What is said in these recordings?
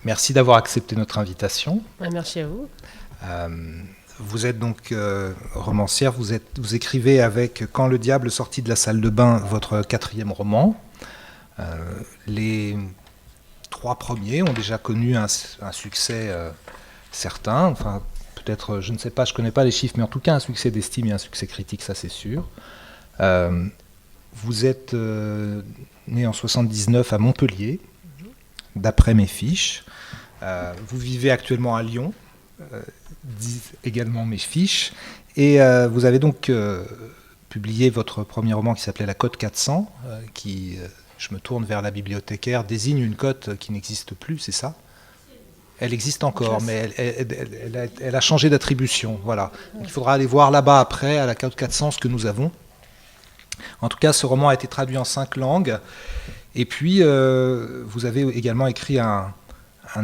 Merci d'avoir accepté notre invitation. Merci à vous. Vous êtes donc romancière, vous écrivez avec Quand le diable sortit de la salle de bain, votre 4e roman. Les 3 premiers ont déjà connu un succès certain, enfin peut-être, je ne sais pas, je ne connais pas les chiffres, mais en tout cas un succès d'estime et un succès critique, ça c'est sûr. Vous êtes né en 79 à Montpellier, d'après mes fiches. Vous vivez actuellement à Lyon, disent également mes fiches, et vous avez donc publié votre premier roman qui s'appelait La Cote 400, qui, je me tourne vers la bibliothécaire, désigne une cote qui n'existe plus, c'est ça ? Elle existe encore, mais elle a changé d'attribution. Voilà. Donc, il faudra aller voir là-bas après, à la Cote 400, ce que nous avons. En tout cas, ce roman a été traduit en 5 langues. Et puis, vous avez également écrit un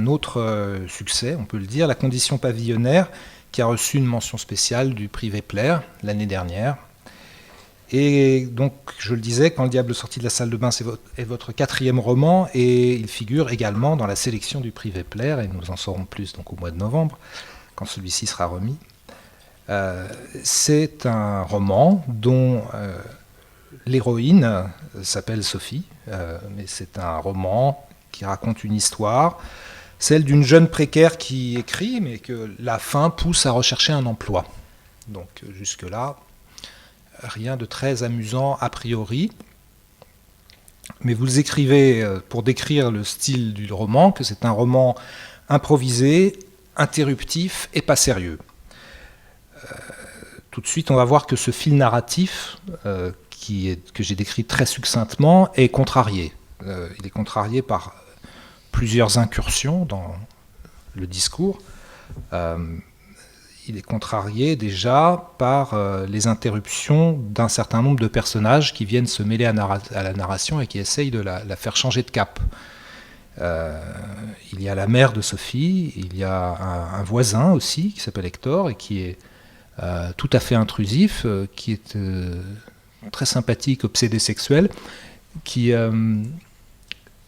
autre succès, on peut le dire, La Condition pavillonnaire, qui a reçu une mention spéciale du prix Vepler l'année dernière. Et donc, je le disais, Quand le diable sortit de la salle de bain, est votre 4e roman, et il figure également dans la sélection du prix Vepler, et nous en saurons plus donc, au mois de novembre, quand celui-ci sera remis. C'est un roman dont l'héroïne s'appelle Sophie, mais c'est un roman qui raconte une histoire, celle d'une jeune précaire qui écrit, mais que la fin pousse à rechercher un emploi. Donc jusque-là, rien de très amusant a priori. Mais vous écrivez, pour décrire le style du roman, que c'est un roman improvisé, interruptif et pas sérieux. Tout de suite, on va voir que ce fil narratif, que j'ai décrit très succinctement, est contrarié. Il est contrarié par plusieurs incursions dans le discours. Il est contrarié déjà par les interruptions d'un certain nombre de personnages qui viennent se mêler à la narration et qui essayent de la faire changer de cap. Il y a la mère de Sophie, il y a un voisin aussi qui s'appelle Hector et qui est tout à fait intrusif, qui est très sympathique, obsédé sexuel, qui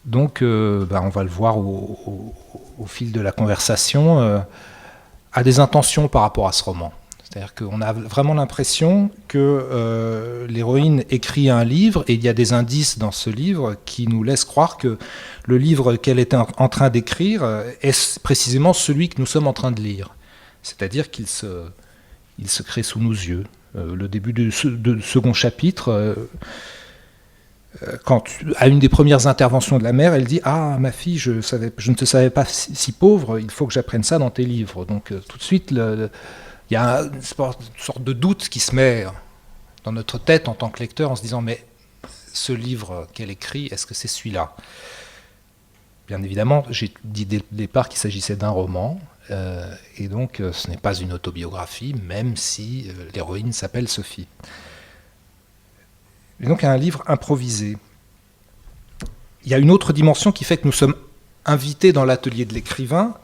donc, on va le voir au fil de la conversation, a des intentions par rapport à ce roman. C'est-à-dire qu'on a vraiment l'impression que l'héroïne écrit un livre et il y a des indices dans ce livre qui nous laissent croire que le livre qu'elle est en train d'écrire est précisément celui que nous sommes en train de lire. C'est-à-dire qu'il se crée sous nos yeux. Le début du second chapitre, quand, à une des premières interventions de la mère, elle dit « Ah, ma fille, je ne te savais pas si pauvre, il faut que j'apprenne ça dans tes livres. » Donc tout de suite, il y a une sorte de doute qui se met dans notre tête en tant que lecteur en se disant « Mais ce livre qu'elle écrit, est-ce que c'est celui-là ?» Bien évidemment, j'ai dit dès le départ qu'il s'agissait d'un roman, et donc ce n'est pas une autobiographie, même si l'héroïne s'appelle Sophie. Et donc un livre improvisé. Il y a une autre dimension qui fait que nous sommes invités dans l'atelier de l'écrivain,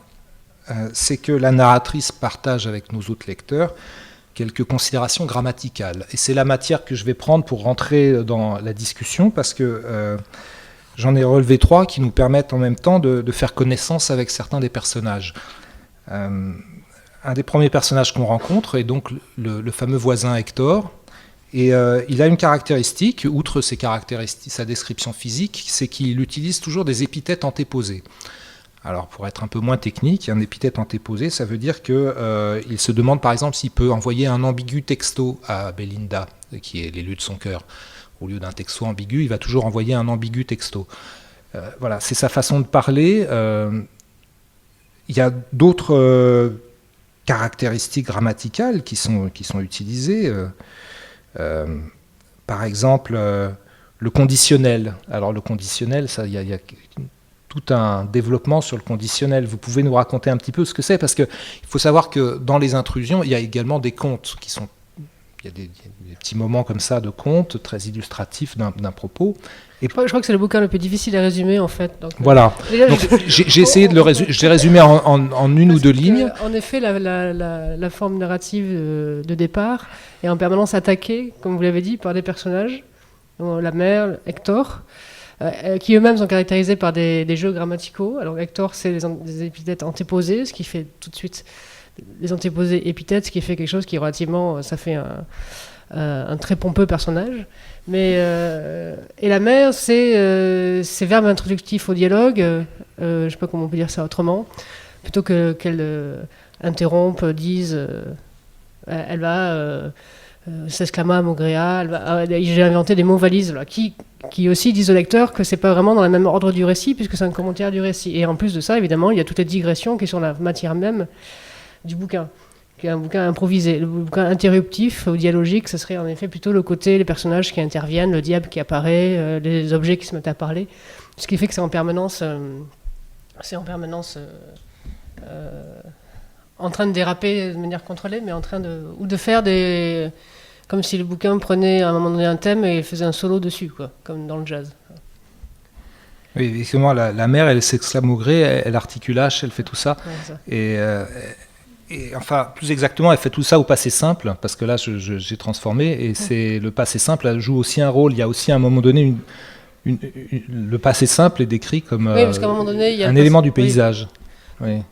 c'est que la narratrice partage avec nos autres lecteurs quelques considérations grammaticales. Et c'est la matière que je vais prendre pour rentrer dans la discussion, parce que j'en ai relevé 3 qui nous permettent en même temps de faire connaissance avec certains des personnages. Un des premiers personnages qu'on rencontre est donc le fameux voisin Hector. Et il a une caractéristique, outre sa description physique, c'est qu'il utilise toujours des épithètes antéposées. Alors pour être un peu moins technique, un épithète antéposé, ça veut dire qu'il se demande par exemple s'il peut envoyer un ambigu texto à Belinda, qui est l'élu de son cœur. Au lieu d'un texto ambigu, il va toujours envoyer un ambigu texto. Voilà, c'est sa façon de parler. Il y a d'autres caractéristiques grammaticales qui sont utilisées. Par exemple, le conditionnel. Alors le conditionnel, il y a tout un développement sur le conditionnel. Vous pouvez nous raconter un petit peu ce que c'est, parce qu'il faut savoir que dans les intrusions, il y a également des contes qui sont... Il y a des petits moments comme ça de contes très illustratifs d'un propos. Et je crois que c'est le bouquin le plus difficile à résumer en fait. Donc, voilà. Donc, j'ai essayé de le résumer. Je l'ai résumé en une ou deux lignes. En effet, la forme narrative de départ est en permanence attaquée, comme vous l'avez dit, par des personnages, la mère, Hector, qui eux-mêmes sont caractérisés par des jeux grammaticaux. Alors Hector, c'est des épithètes antéposées, ce qui fait tout de suite des antéposés épithètes, ce qui fait quelque chose qui relativement, ça fait un très pompeux personnage. Mais et la mère, c'est verbe introductif au dialogue. Je sais pas comment on peut dire ça autrement. Plutôt qu'elle interrompe, dise, elle va s'exclama Maugréa. J'ai inventé des mots valises là, qui aussi disent au lecteur que c'est pas vraiment dans le même ordre du récit, puisque c'est un commentaire du récit. Et en plus de ça, évidemment, il y a toutes les digressions qui sont la matière même du bouquin, qui est un bouquin improvisé. Le bouquin interruptif ou dialogique, ce serait en effet plutôt le côté, les personnages qui interviennent, le diable qui apparaît, les objets qui se mettent à parler, ce qui fait que c'est en permanence en train de déraper de manière contrôlée, mais en train de faire des... Comme si le bouquin prenait à un moment donné un thème et faisait un solo dessus, quoi, comme dans le jazz. Oui, effectivement, la mère, elle s'exclame au gré, elle articule H, elle fait tout ça. Ouais, ça. Et enfin, plus exactement, elle fait tout ça au passé simple, parce que là, j'ai transformé, et c'est le passé simple, elle joue aussi un rôle. Il y a aussi à un moment donné, le passé simple est décrit comme parce qu'à un moment donné, il y a un élément du paysage. Oui.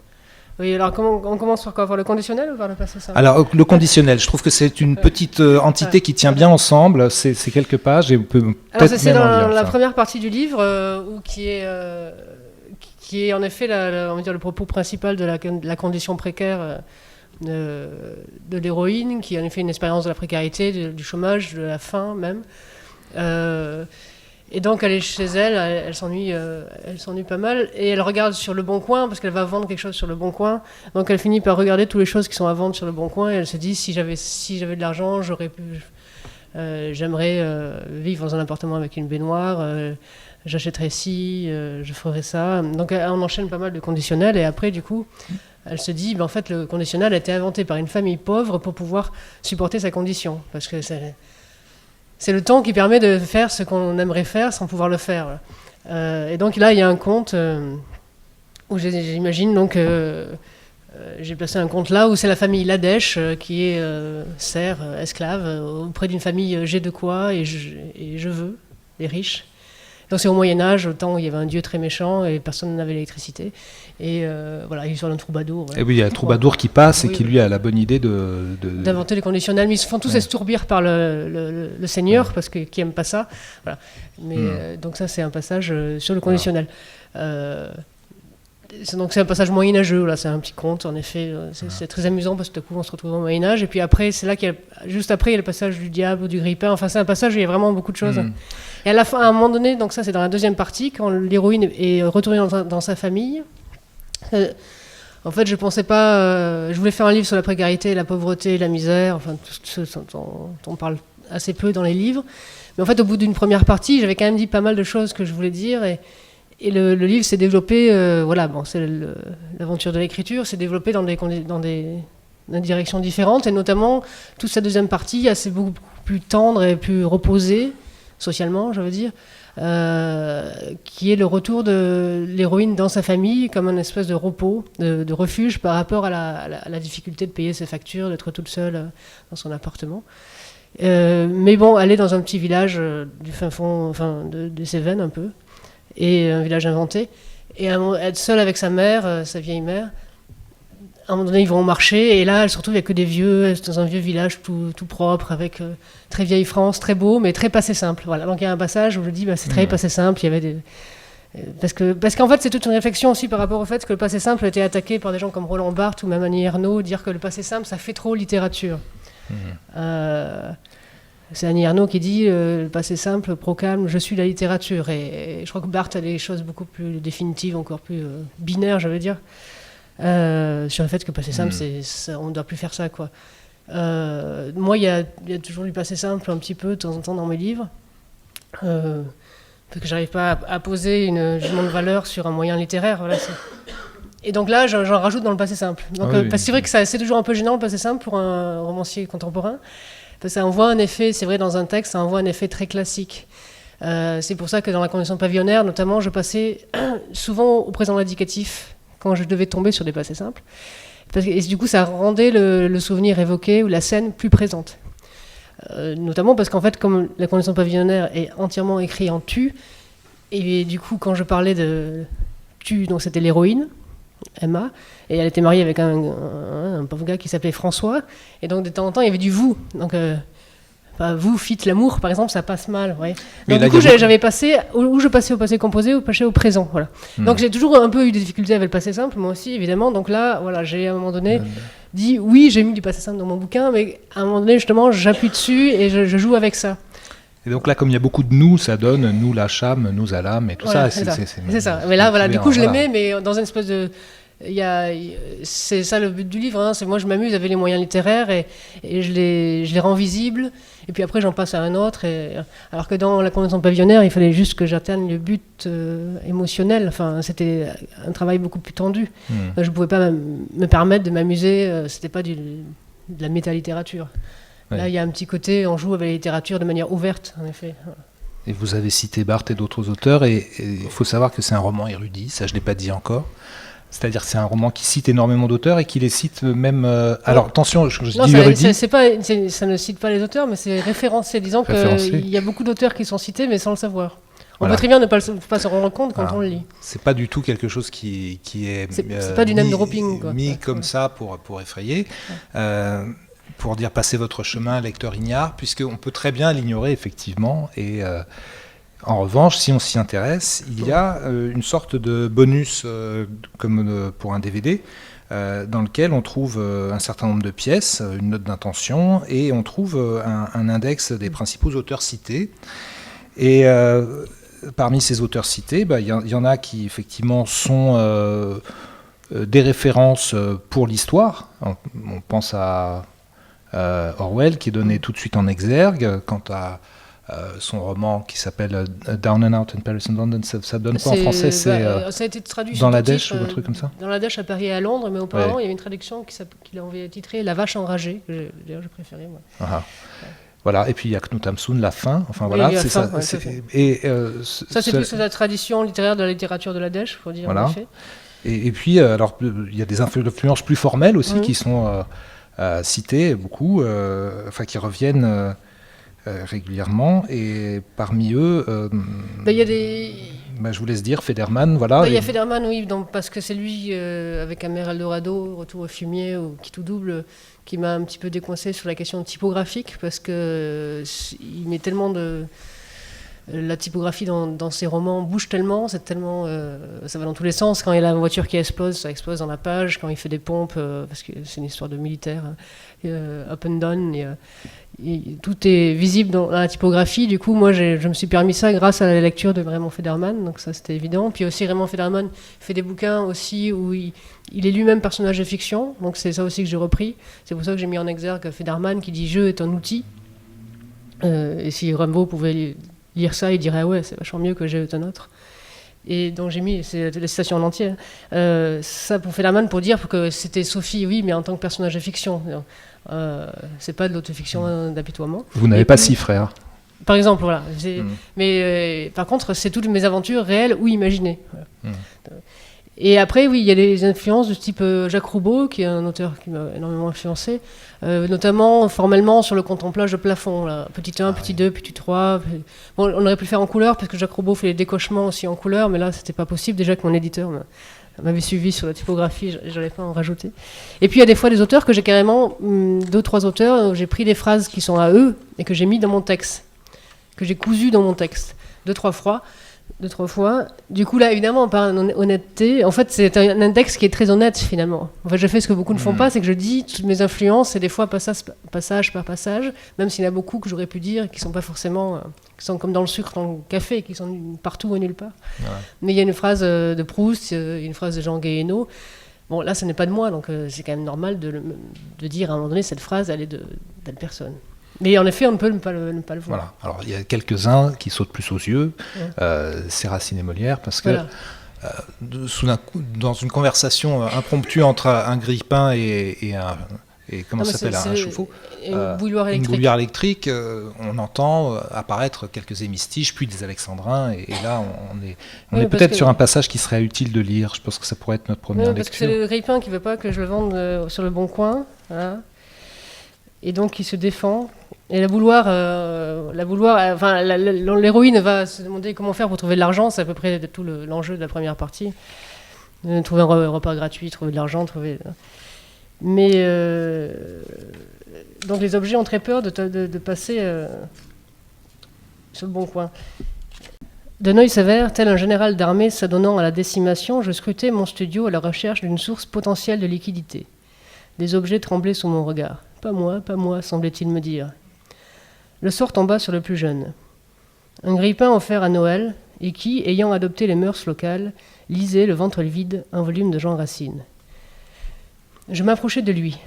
Oui, alors on commence par quoi? Par le conditionnel ou par le passé simple? Alors, le conditionnel, je trouve que c'est une petite entité qui tient bien ensemble, c'est quelques pages, et on peut peut-être c'est même en dans lire, la ça. première partie du livre, qui est en effet on va dire, le propos principal de la condition précaire de l'héroïne, qui est en effet une expérience de la précarité, du chômage, de la faim même. Et donc elle est chez elle, elle s'ennuie pas mal, et elle regarde sur Le Bon Coin, parce qu'elle va vendre quelque chose sur Le Bon Coin, donc elle finit par regarder toutes les choses qui sont à vendre sur Le Bon Coin, et elle se dit, si j'avais de l'argent, j'aimerais vivre dans un appartement avec une baignoire, j'achèterais ci, je ferais ça. Donc on enchaîne pas mal de conditionnels, et après du coup, elle se dit, en fait le conditionnel a été inventé par une famille pauvre pour pouvoir supporter sa condition, parce que c'est le temps qui permet de faire ce qu'on aimerait faire sans pouvoir le faire. Et donc là, il y a un conte où j'imagine donc j'ai placé un conte là où c'est la famille Ladèche qui est serf, esclave auprès d'une famille j'ai de quoi et je veux, les riches. Donc c'est au Moyen-Âge, au temps où il y avait un dieu très méchant et personne n'avait l'électricité. Et voilà, il est sur un troubadour. Et oui, il y a un troubadour qui passe et qui lui a la bonne idée d'inventer les conditionnels. Mais ils se font tous estourbir par le seigneur, parce qui n'aime pas ça. Voilà. Mais, donc ça, c'est un passage sur le conditionnel. Donc c'est un passage moyenâgeux, là, c'est un petit conte, en effet. C'est très amusant parce que tout à coup, on se retrouve au Moyen-Âge. Et puis après, c'est là juste après, il y a le passage du diable ou du grippin. Enfin, c'est un passage où il y a vraiment beaucoup de choses. Et à la fin, à un moment donné, donc ça, c'est dans la deuxième partie, quand l'héroïne est retournée dans sa famille. En fait, je pensais pas. Je voulais faire un livre sur la précarité, la pauvreté, la misère, enfin tout ce dont on parle assez peu dans les livres. Mais en fait, au bout d'une première partie, j'avais quand même dit pas mal de choses que je voulais dire, et le livre s'est développé. Voilà, bon, c'est l'aventure de l'écriture, s'est développé dans des directions différentes, et notamment toute sa deuxième partie, c'est beaucoup plus tendre et plus reposée socialement, je veux dire. Qui est le retour de l'héroïne dans sa famille comme une espèce de repos, de refuge par rapport à la difficulté de payer ses factures, d'être toute seule dans son appartement. Mais bon, elle est dans un petit village du fin fond, enfin des Cévennes un peu, et un village inventé, et être seule avec sa mère, sa vieille mère. À un moment donné, ils vont au marché, et là, elle se retrouve avec que des vieux, dans un vieux village tout propre, avec très vieille France, très beau, mais très passé simple. Voilà. Donc il y a un passage où je dis, c'est très passé simple. Il y avait parce qu'en fait, c'est toute une réflexion aussi par rapport au fait que le passé simple a été attaqué par des gens comme Roland Barthes ou même Annie Ernaux, dire que le passé simple, ça fait trop littérature. C'est Annie Ernaux qui dit le passé simple proclame je suis la littérature, et je crois que Barthes a des choses beaucoup plus définitives, encore plus binaires, je veux dire. Sur le fait que le passé simple, on ne doit plus faire ça, quoi. Moi, il y a toujours du passé simple un petit peu de temps en temps dans mes livres, parce que j'arrive pas à poser une jugement de valeur sur un moyen littéraire. Voilà, et donc là, j'en rajoute dans le passé simple. Donc, parce que c'est vrai que c'est toujours un peu gênant le passé simple pour un romancier contemporain, parce que ça envoie un effet, c'est vrai, dans un texte, ça envoie un effet très classique. C'est pour ça que dans la condition pavillonnaire, notamment, je passais souvent au présent indicatif quand je devais tomber sur des passés simples. Et du coup, ça rendait le souvenir évoqué ou la scène plus présente. Notamment parce qu'en fait, comme la condition pavillonnaire est entièrement écrite en tu, Et du coup, quand je parlais de tu, donc c'était l'héroïne, Emma, et elle était mariée avec un pauvre gars qui s'appelait François, et donc de temps en temps il y avait du vous, donc vous fit l'amour par exemple, ça passe mal, ouais. Donc du coup j'avais passé, ou je passais au passé composé ou passé au présent, voilà. Donc j'ai toujours un peu eu des difficultés avec le passé simple, moi aussi évidemment, donc là voilà, j'ai à un moment donné dit oui, j'ai mis du passé simple dans mon bouquin, mais à un moment donné justement j'appuie dessus et je joue avec ça. Et donc là, comme il y a beaucoup de nous, ça donne nous la cham, nous à l'âme et tout voilà, ça. C'est ça. Mais là, voilà, du coup, je les mets, mais dans une espèce de. C'est ça le but du livre. Hein, c'est moi, je m'amuse avec les moyens littéraires et je les rends visibles. Et puis après, j'en passe à un autre. Alors que dans La Convention pavillonnaire, il fallait juste que j'atteigne le but émotionnel. Enfin, c'était un travail beaucoup plus tendu. Je ne pouvais pas me permettre de m'amuser. C'était pas de la métalittérature. Là, il y a un petit côté, on joue avec la littérature de manière ouverte, en effet. Et vous avez cité Barthes et d'autres auteurs, et il faut savoir que c'est un roman érudit, ça je ne l'ai pas dit encore. C'est-à-dire que c'est un roman qui cite énormément d'auteurs et qui les cite même... Alors attention, je dis érudit... Ça ne cite pas les auteurs, mais c'est référencé. Disons qu'il y a beaucoup d'auteurs qui sont cités, mais sans le savoir. On peut très bien ne pas se rendre compte quand on le lit. C'est pas du tout quelque chose qui est... C'est pas du name dropping, quoi. Mis comme ça pour effrayer. Pour dire passer votre chemin, lecteur ignare, puisqu'on peut très bien l'ignorer, effectivement. Et en revanche, si on s'y intéresse, il y a une sorte de bonus, comme pour un DVD, dans lequel on trouve un certain nombre de pièces, une note d'intention, et on trouve un index des principaux auteurs cités. Et parmi ces auteurs cités, il y en a qui, effectivement, sont des références pour l'histoire. On pense à... Orwell, qui est donné tout de suite en exergue quant à son roman qui s'appelle Down and Out in Paris and London. Ça donne quoi en français? Ça a été traduit dans la Dèche ou un truc comme ça? Dans la Dèche à Paris et à Londres, mais auparavant il y avait une traduction qu'il avait titrée La vache enragée, que d'ailleurs j'ai préféré moi. Voilà, et puis il y a Knut Hamsun, La fin. Enfin voilà, c'est ça. Ça c'est plus la tradition littéraire de la littérature de la Dèche, faut dire en effet. Et puis alors il y a des influences plus formelles aussi qui sont cités beaucoup, qui reviennent régulièrement, et parmi eux, y a des... je vous laisse dire Federman, voilà. Il y a Federman, oui, parce que c'est lui, avec Amer Eldorado, Retour au fumier, ou Qui tout double, qui m'a un petit peu décoincé sur la question typographique, parce que il met tellement de... La typographie dans ses romans bouge tellement, ça va dans tous les sens. Quand il y a la voiture qui explose, ça explose dans la page. Quand il fait des pompes, parce que c'est une histoire de militaire, up and down, tout est visible dans la typographie. Du coup, moi, je me suis permis ça grâce à la lecture de Raymond Federman, donc ça c'était évident. Puis aussi, Raymond Federman fait des bouquins aussi où il est lui-même personnage de fiction, donc c'est ça aussi que j'ai repris. C'est pour ça que j'ai mis en exergue Federman qui dit « jeu est un outil ». Et si Rimbaud pouvait lire ça, il dirait ouais, c'est vachement mieux que J'ai un autre. Et donc j'ai mis, c'est la citation en entier, ça pour Federman, pour dire que c'était Sophie, oui, mais en tant que personnage de fiction. C'est pas de l'autofiction d'apitoiement. Vous n'avez pas 6 frères. Par exemple, voilà. Mais par contre, c'est toutes mes aventures réelles ou imaginées. Voilà. Et après, oui, il y a des influences de type Jacques Roubaud, qui est un auteur qui m'a énormément influencé, notamment formellement sur le contemplage de plafond, là. Petit 1, petit 2, petit 3. Bon, on aurait pu le faire en couleur, parce que Jacques Roubaud fait les décochements aussi en couleur, mais là, c'était pas possible. Déjà que mon éditeur m'avait suivi sur la typographie, j'allais pas en rajouter. Et puis, il y a des fois des auteurs que j'ai carrément, 2-3 auteurs, où j'ai pris des phrases qui sont à eux, et que j'ai mis dans mon texte, que j'ai cousu dans mon texte, 2-3 fois. Du coup, là, évidemment, par honnêteté, en fait, c'est un index qui est très honnête, finalement. En fait, je fais ce que beaucoup ne font pas, c'est que je dis toutes mes influences, et des fois, passage par passage, même s'il y en a beaucoup que j'aurais pu dire, qui sont pas forcément... qui sont comme dans le sucre, dans le café, qui sont partout et nulle part. Ouais. Mais il y a une phrase de Proust, une phrase de Jean Guéhenno. Bon, là, ce n'est pas de moi, donc c'est quand même normal de dire, à un moment donné, cette phrase, elle est d'une personne. Mais en effet, on ne peut ne pas le voir. Voilà. Alors, il y a quelques-uns qui sautent plus aux yeux. C'est Racine et Molière, parce que dans une conversation impromptue entre un grille-pain et comment ça s'appelle, un chauffe-eau, une bouilloire électrique, on entend apparaître quelques hémistiches, puis des alexandrins, et là, on est peut-être sur un passage qui serait utile de lire. Je pense que ça pourrait être notre première lecture. Parce que c'est le grille-pain qui ne veut pas que je le vende sur le Bon Coin. Voilà. et donc il se défend. Et l'héroïne va se demander comment faire pour trouver de l'argent. C'est à peu près tout l'enjeu de la première partie. Trouver un repas gratuit, trouver de l'argent, Mais donc les objets ont très peur de passer sur le bon coin. D'un œil sévère, tel un général d'armée s'adonnant à la décimation, je scrutais mon studio à la recherche d'une source potentielle de liquidité. Des objets tremblaient sous mon regard. Pas moi, semblait-il me dire. Le sort tomba sur le plus jeune. Un grille-pain offert à Noël, et qui, ayant adopté les mœurs locales, lisait, le ventre vide, un volume de Jean Racine. Je m'approchai de lui.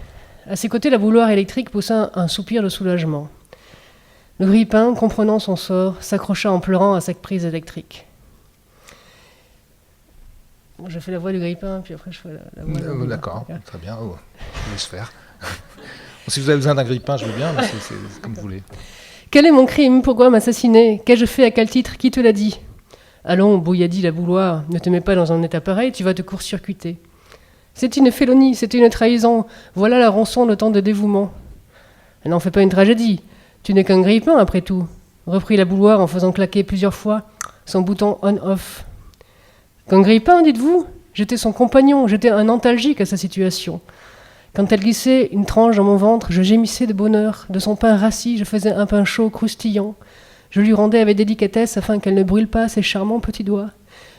À ses côtés, la bouilloire électrique poussa un soupir de soulagement. Le grille-pain, comprenant son sort, s'accrocha en pleurant à sa prise électrique. Je fais la voix du grille-pain, puis après je fais la voix de... D'accord, très bien. Je laisse faire. Si vous avez besoin d'un grille-pain, je veux bien, mais c'est comme vous voulez. Quel est mon crime? Pourquoi m'assassiner? Qu'ai-je fait? À quel titre? Qui te l'a dit? Allons, bouilladit la bouilloire, ne te mets pas dans un état pareil, tu vas te court-circuiter. C'est une félonie, c'est une trahison. Voilà la rançon de tant de dévouement. Elle n'en fait pas une tragédie. Tu n'es qu'un grille-pain, après tout, reprit la bouilloire en faisant claquer plusieurs fois son bouton on-off. Qu'un grille-pain, dites-vous? J'étais son compagnon, j'étais un antalgique à sa situation. Quand elle glissait une tranche dans mon ventre, je gémissais de bonheur. De son pain rassis, je faisais un pain chaud, croustillant. Je lui rendais avec délicatesse afin qu'elle ne brûle pas ses charmants petits doigts.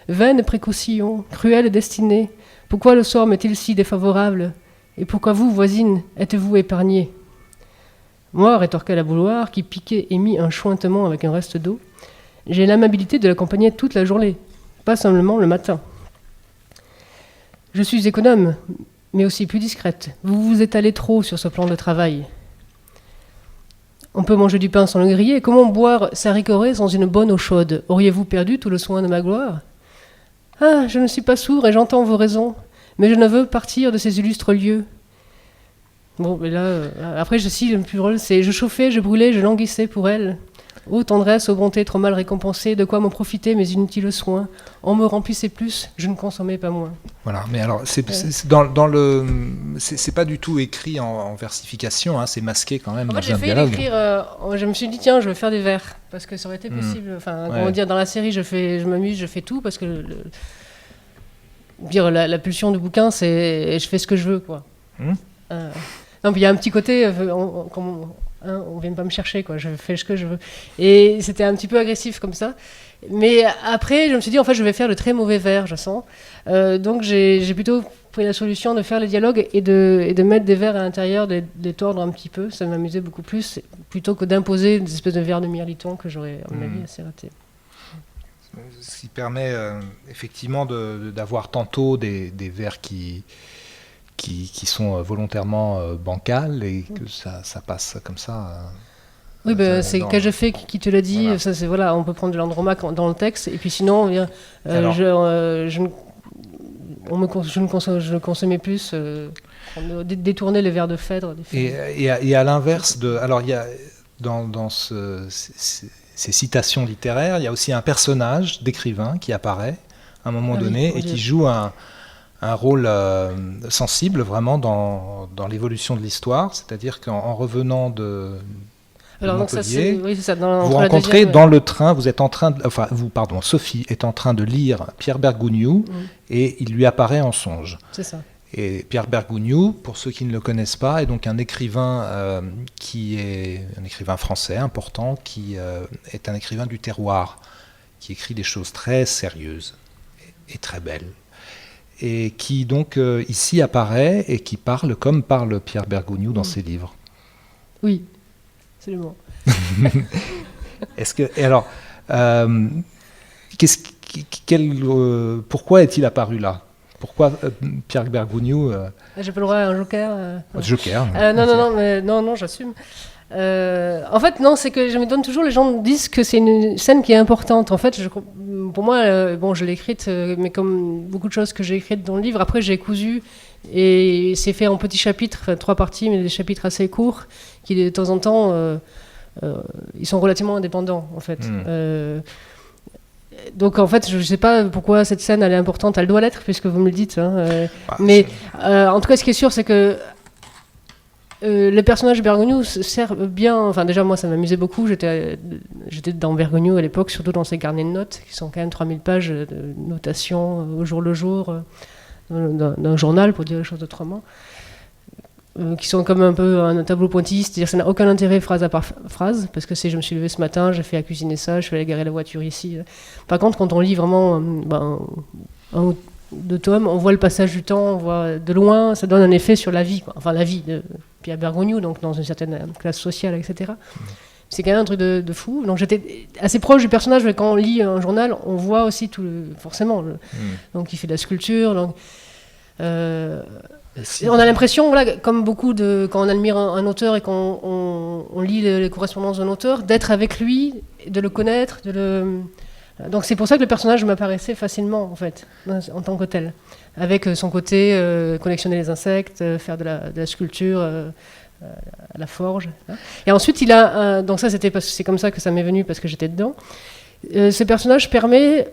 Vaine précaution, cruelle destinée, pourquoi le sort m'est-il si défavorable? Et pourquoi vous, voisine, êtes-vous épargnée? Moi, rétorqua la bouilloire, qui piquait et mit un chointement avec un reste d'eau, j'ai l'amabilité de l'accompagner toute la journée, pas seulement le matin. Je suis économe, mais aussi plus discrète. Vous vous étalez trop sur ce plan de travail. On peut manger du pain sans le griller. Comment boire sa ricorée sans une bonne eau chaude? Auriez-vous perdu tout le soin de ma gloire? Ah, je ne suis pas sourd et j'entends vos raisons, mais je ne veux partir de ces illustres lieux. Bon, mais là, après, le plus drôle, c'est je chauffais, je brûlais, je languissais pour elle. Ô tendresse, ô bonté trop mal récompensée, de quoi m'en profiter mes inutiles soins. On me remplissait plus, je ne consommais pas moins. Voilà, mais alors, c'est pas du tout écrit en versification, hein, c'est masqué quand même. En fait, j'ai failli l'écrire, je me suis dit, tiens, je vais faire des vers, parce que ça aurait été possible. Enfin, comment dire, dans la série, je m'amuse, je fais tout, parce que la pulsion du bouquin, c'est je fais ce que je veux, quoi. Non, puis il y a un petit côté, on vient pas me chercher, quoi. Je fais ce que je veux. Et c'était un petit peu agressif comme ça. Mais après, je me suis dit, en fait, je vais faire de très mauvais vers, je sens. Donc j'ai plutôt pris la solution de faire les dialogues et de mettre des vers à l'intérieur, de les tordre un petit peu. Ça m'amusait beaucoup plus, plutôt que d'imposer des espèces de vers de mirliton que j'aurais, à mon avis, assez raté. Ce qui permet effectivement d'avoir tantôt des vers qui sont volontairement bancales et que ça passe comme ça. Oui, c'est qu'ai je fait qui te l'a dit. Voilà. Ça, c'est on peut prendre de l'Andromaque dans le texte et puis sinon je ne consommais plus détourner les vers de Phèdre. Et à l'inverse alors il y a dans ces citations littéraires, il y a aussi un personnage d'écrivain qui apparaît à un moment donné et qui joue un rôle sensible vraiment dans l'évolution de l'histoire, c'est-à-dire qu'en revenant de Montpellier, vous rencontrez dans le train, Sophie est en train de lire Pierre Bergogneau et il lui apparaît en songe. C'est ça. Et Pierre Bergogneau, pour ceux qui ne le connaissent pas, est donc un écrivain qui est un écrivain français important, qui est un écrivain du terroir, qui écrit des choses très sérieuses et très belles. Et qui donc ici apparaît et qui parle comme parle Pierre Bergogneau dans ses livres. Oui, absolument. Pourquoi est-il apparu là? Pourquoi Pierre Bergogneau J'ai pas le droit à un joker. Joker. Non, j'assume. En fait, non, c'est que je me donne toujours, les gens disent que c'est une scène qui est importante. En fait, pour moi, je l'ai écrite, mais comme beaucoup de choses que j'ai écrites dans le livre, après j'ai cousu et c'est fait en petits chapitres, 3 parties, mais des chapitres assez courts, qui de temps en temps, ils sont relativement indépendants, en fait. Donc en fait, je ne sais pas pourquoi cette scène elle est importante. Elle doit l'être puisque vous me le dites. Mais en tout cas, ce qui est sûr, c'est que Le personnage de Bergogneau sert bien. Enfin, déjà, moi, ça m'amusait beaucoup. J'étais dans Bergogneau à l'époque, surtout dans ses carnets de notes, qui sont quand même 3000 pages de notation au jour le jour, d'un journal, pour dire les choses autrement, qui sont comme un peu un tableau pointilliste, c'est-à-dire que ça n'a aucun intérêt phrase à part phrase, parce que c'est je me suis levé ce matin, j'ai fait à cuisiner ça, je suis allé garer la voiture ici. Par contre, quand on lit vraiment un ou deux tomes, on voit le passage du temps, on voit de loin, ça donne un effet sur la vie, quoi. Enfin la vie de Pierre Bergogneau, donc dans une certaine classe sociale, etc. C'est quand même un truc de fou. Donc j'étais assez proche du personnage, mais quand on lit un journal, on voit aussi forcément. Donc il fait de la sculpture, donc... on a l'impression, voilà, comme beaucoup quand on admire un auteur et qu'on lit les correspondances d'un auteur, d'être avec lui, de le connaître, donc c'est pour ça que le personnage m'apparaissait facilement, en fait, en tant que tel. Avec son côté collectionner les insectes, faire de la sculpture à la forge. Hein. Et ensuite, il a... donc ça, c'est comme ça que ça m'est venu, parce que j'étais dedans. Ce personnage permet...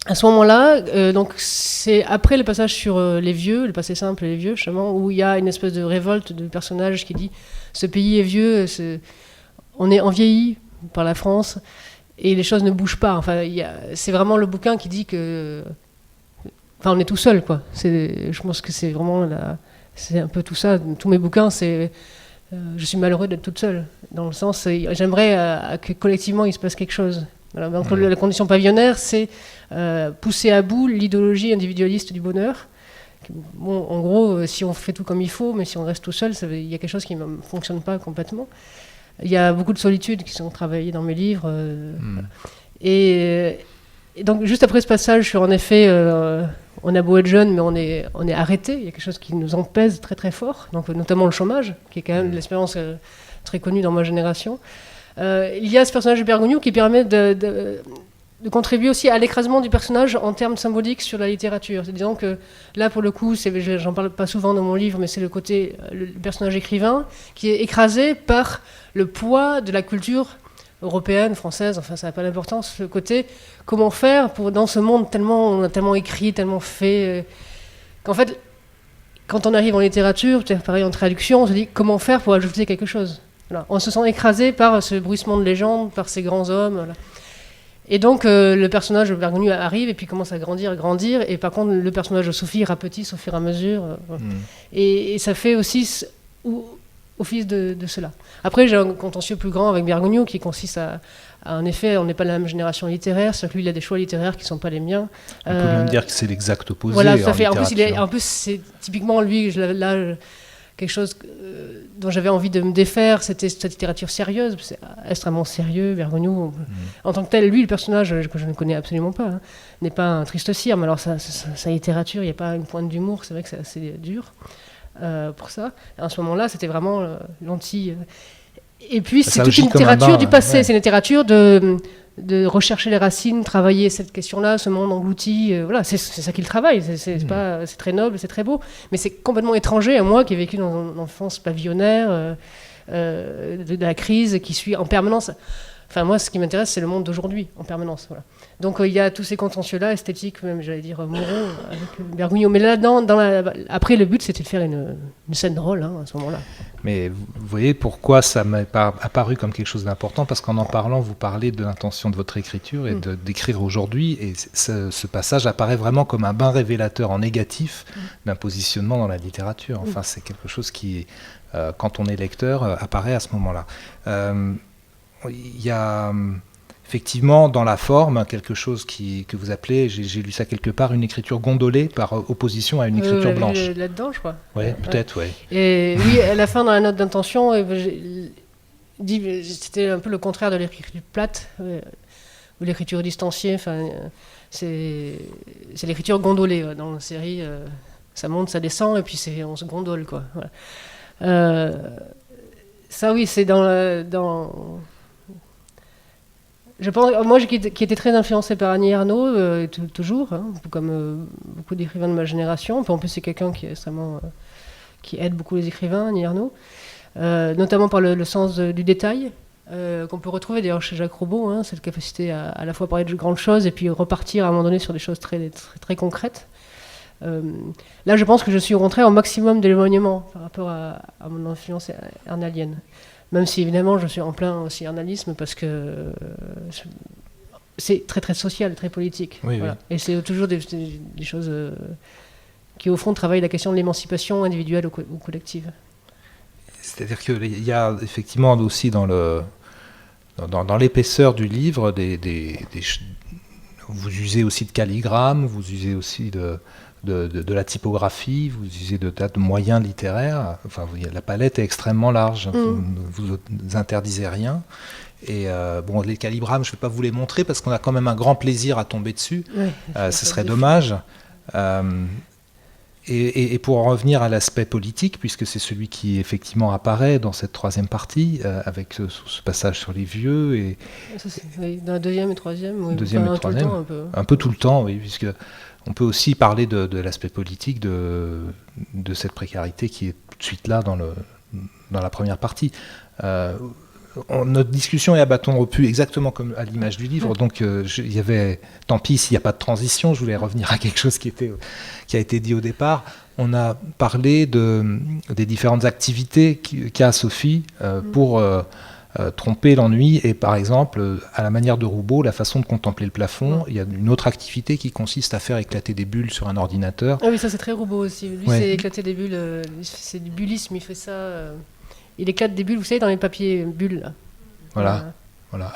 À ce moment-là, donc c'est après le passage sur les vieux, le passé simple et les vieux, justement, où il y a une espèce de révolte de personnage qui dit ce pays est vieux, on est envieilli par la France et les choses ne bougent pas. Enfin, c'est vraiment le bouquin qui dit que, enfin, on est tout seul, quoi. Je pense que c'est vraiment c'est un peu tout ça. Tous mes bouquins, c'est je suis malheureux d'être toute seule, dans le sens, j'aimerais que collectivement il se passe quelque chose. Voilà, donc la condition pavillonnaire, c'est pousser à bout l'idéologie individualiste du bonheur. Bon, en gros, si on fait tout comme il faut, mais si on reste tout seul, il y a quelque chose qui ne fonctionne pas complètement. Il y a beaucoup de solitudes qui sont travaillées dans mes livres. Et donc, juste après ce passage, je suis en effet... on a beau être jeune, mais on est arrêté. Il y a quelque chose qui nous en pèse très très fort, donc, notamment le chômage, qui est quand même l'expérience très connue dans ma génération. Il y a ce personnage de Bergogneau qui permet de contribuer aussi à l'écrasement du personnage en termes symboliques sur la littérature. Disons que là, pour le coup, j'en parle pas souvent dans mon livre, mais c'est le personnage écrivain qui est écrasé par le poids de la culture européenne, française, enfin ça n'a pas d'importance, le côté comment faire dans ce monde on a tellement écrit, tellement fait, qu'en fait, quand on arrive en littérature, peut-être pareil en traduction, on se dit comment faire pour ajouter quelque chose. Voilà. On se sent écrasé par ce bruissement de légende, par ces grands hommes. Voilà. Et donc, le personnage de Bergogneau arrive et puis commence à grandir. Et par contre, le personnage de Sophie rapetisse au fur et à mesure. Et ça fait aussi office de cela. Après, j'ai un contentieux plus grand avec Bergogneau qui consiste en effet, on n'est pas de la même génération littéraire. C'est-à-dire que lui, il a des choix littéraires qui ne sont pas les miens. On peut même dire que c'est l'exact opposé. Voilà, tout à fait. En plus, c'est typiquement lui, quelque chose dont j'avais envie de me défaire, c'était cette littérature sérieuse, c'est extrêmement sérieux, Bergogneau. En tant que tel, lui, le personnage que je ne connais absolument pas, n'est pas un triste cire, mais alors sa littérature, il n'y a pas une pointe d'humour, c'est vrai que c'est assez dur pour ça. À ce moment-là, c'était vraiment l'anti... Et puis, c'est toute une littérature du passé, c'est une littérature de rechercher les racines, travailler cette question-là, ce monde englouti, voilà, c'est ça qu'il travaille, c'est très noble, c'est très beau, mais c'est complètement étranger à moi qui ai vécu dans une enfance pavillonnaire, de la crise qui suit en permanence. Enfin, moi, ce qui m'intéresse, c'est le monde d'aujourd'hui, en permanence. Voilà. Donc, il y a tous ces contentieux-là, esthétiques, même, j'allais dire, moraux, avec Bergogneau. Mais là, après, le but, c'était de faire une scène drôle, à ce moment-là. Mais vous voyez pourquoi ça m'est apparu comme quelque chose d'important, parce qu'en parlant, vous parlez de l'intention de votre écriture et d'écrire aujourd'hui, et ce passage apparaît vraiment comme un bain révélateur en négatif d'un positionnement dans la littérature. Enfin, c'est quelque chose qui, quand on est lecteur, apparaît à ce moment-là. Il y a effectivement dans la forme quelque chose que vous appelez, j'ai lu ça quelque part, une écriture gondolée par opposition à une écriture blanche. Là-dedans, je crois. Ouais, peut-être, ouais. Et oui, à la fin, dans la note d'intention, c'était un peu le contraire de l'écriture plate, ou l'écriture distanciée. Enfin, c'est l'écriture gondolée dans la série. Ça monte, ça descend, et puis on se gondole, quoi. Voilà. Ça, oui, c'est dans je pense, moi qui étais très influencé par Annie Ernaux, toujours, comme beaucoup d'écrivains de ma génération. En plus, c'est quelqu'un qui est extrêmement, qui aide beaucoup les écrivains, Annie Ernaux, notamment par le sens du détail, qu'on peut retrouver d'ailleurs chez Jacques Roubaud, cette capacité à la fois parler de grandes choses et puis repartir à un moment donné sur des choses très, très, très concrètes. Là, je pense que je suis rentré au maximum d'éloignement par rapport à mon influence ernalienne. Même si, évidemment, je suis en plein aussi ernalisme parce que c'est très, très social, très politique. Oui, voilà. oui. Et c'est toujours des choses qui, au fond, travaillent la question de l'émancipation individuelle ou collective. C'est-à-dire qu'il y a effectivement aussi dans l'épaisseur du livre vous usez aussi de calligramme, vous usez aussi de la typographie, vous usez de tas de moyens littéraires. Enfin, la palette est extrêmement large. Vous interdisez rien. Et les calligrammes, je ne vais pas vous les montrer parce qu'on a quand même un grand plaisir à tomber dessus. Oui, ce serait dommage. Et pour en revenir à l'aspect politique, puisque c'est celui qui effectivement apparaît dans cette troisième partie, avec ce passage sur les vieux. Et dans la deuxième et troisième, oui. Deuxième et troisième, un peu tout le temps, oui, puisque on peut aussi parler de l'aspect politique de cette précarité qui est tout de suite là dans la première partie. Notre discussion est à bâton rompu, exactement comme à l'image du livre. Donc, tant pis s'il n'y a pas de transition, je voulais revenir à quelque chose qui a été dit au départ. On a parlé des différentes activités qu'a Sophie pour tromper l'ennui. Et par exemple, à la manière de Roubaud, la façon de contempler le plafond, il y a une autre activité qui consiste à faire éclater des bulles sur un ordinateur. Ah oui, ça c'est très Roubaud aussi. Lui, c'est éclater des bulles. C'est du bullisme, il fait ça. Il éclate des bulles, vous savez, dans les papiers bulles. Là. Voilà.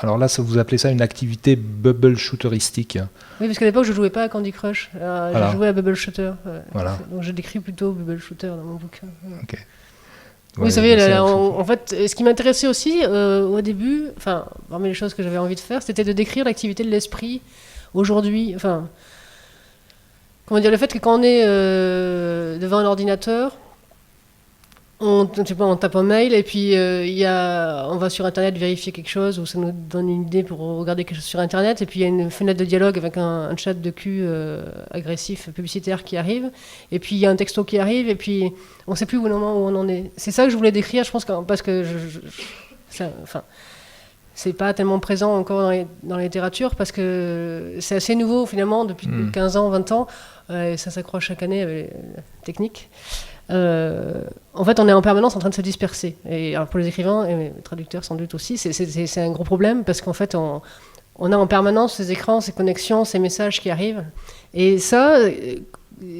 Alors là, vous appelez ça une activité bubble shooteristique. Oui, parce qu'à l'époque, je jouais pas à Candy Crush. Je jouais à Bubble Shooter. Voilà. Donc je décris plutôt Bubble Shooter dans mon bouquin. Ok. Oui, vous savez, en fait, ce qui m'intéressait aussi au début, enfin, parmi les choses que j'avais envie de faire, c'était de décrire l'activité de l'esprit aujourd'hui. Enfin, comment dire, le fait que quand on est devant un ordinateur, on tape un mail et puis on va sur Internet vérifier quelque chose ou ça nous donne une idée pour regarder quelque chose sur Internet et puis il y a une fenêtre de dialogue avec un chat de cul agressif, publicitaire qui arrive et puis il y a un texto qui arrive et puis on ne sait plus où on en est. C'est ça que je voulais décrire, je pense, parce que c'est pas tellement présent encore dans la littérature parce que c'est assez nouveau finalement depuis 15 ans, 20 ans et ça s'accroît chaque année avec la technique. En fait, on est en permanence en train de se disperser. Et alors pour les écrivains et les traducteurs sans doute aussi, c'est un gros problème parce qu'en fait, on a en permanence ces écrans, ces connexions, ces messages qui arrivent. Et ça,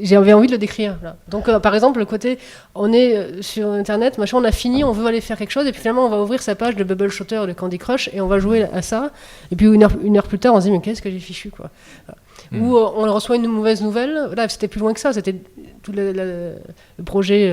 j'avais envie de le décrire. Là. Donc, par exemple, le côté, on est sur Internet, machin, on a fini, on veut aller faire quelque chose, et puis finalement, on va ouvrir sa page de Bubble Shooter, de Candy Crush, et on va jouer à ça. Et puis une heure plus tard, on se dit, mais qu'est-ce que j'ai fichu, quoi. Ou on reçoit une mauvaise nouvelle. Là, c'était plus loin que ça. C'était tout le projet,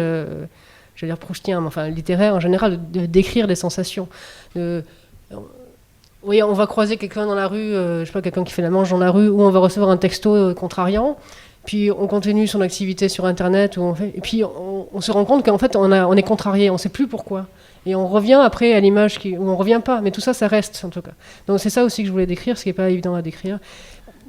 je veux dire proustien, mais enfin littéraire en général, de décrire des sensations. Oui, on va croiser quelqu'un dans la rue, je sais pas, quelqu'un qui fait la manche dans la rue, ou on va recevoir un texto contrariant. Puis on continue son activité sur Internet, et puis on se rend compte qu'en fait on est contrarié, on ne sait plus pourquoi. Et on revient après à l'image où on ne revient pas, mais tout ça, ça reste en tout cas. Donc c'est ça aussi que je voulais décrire, ce qui n'est pas évident à décrire.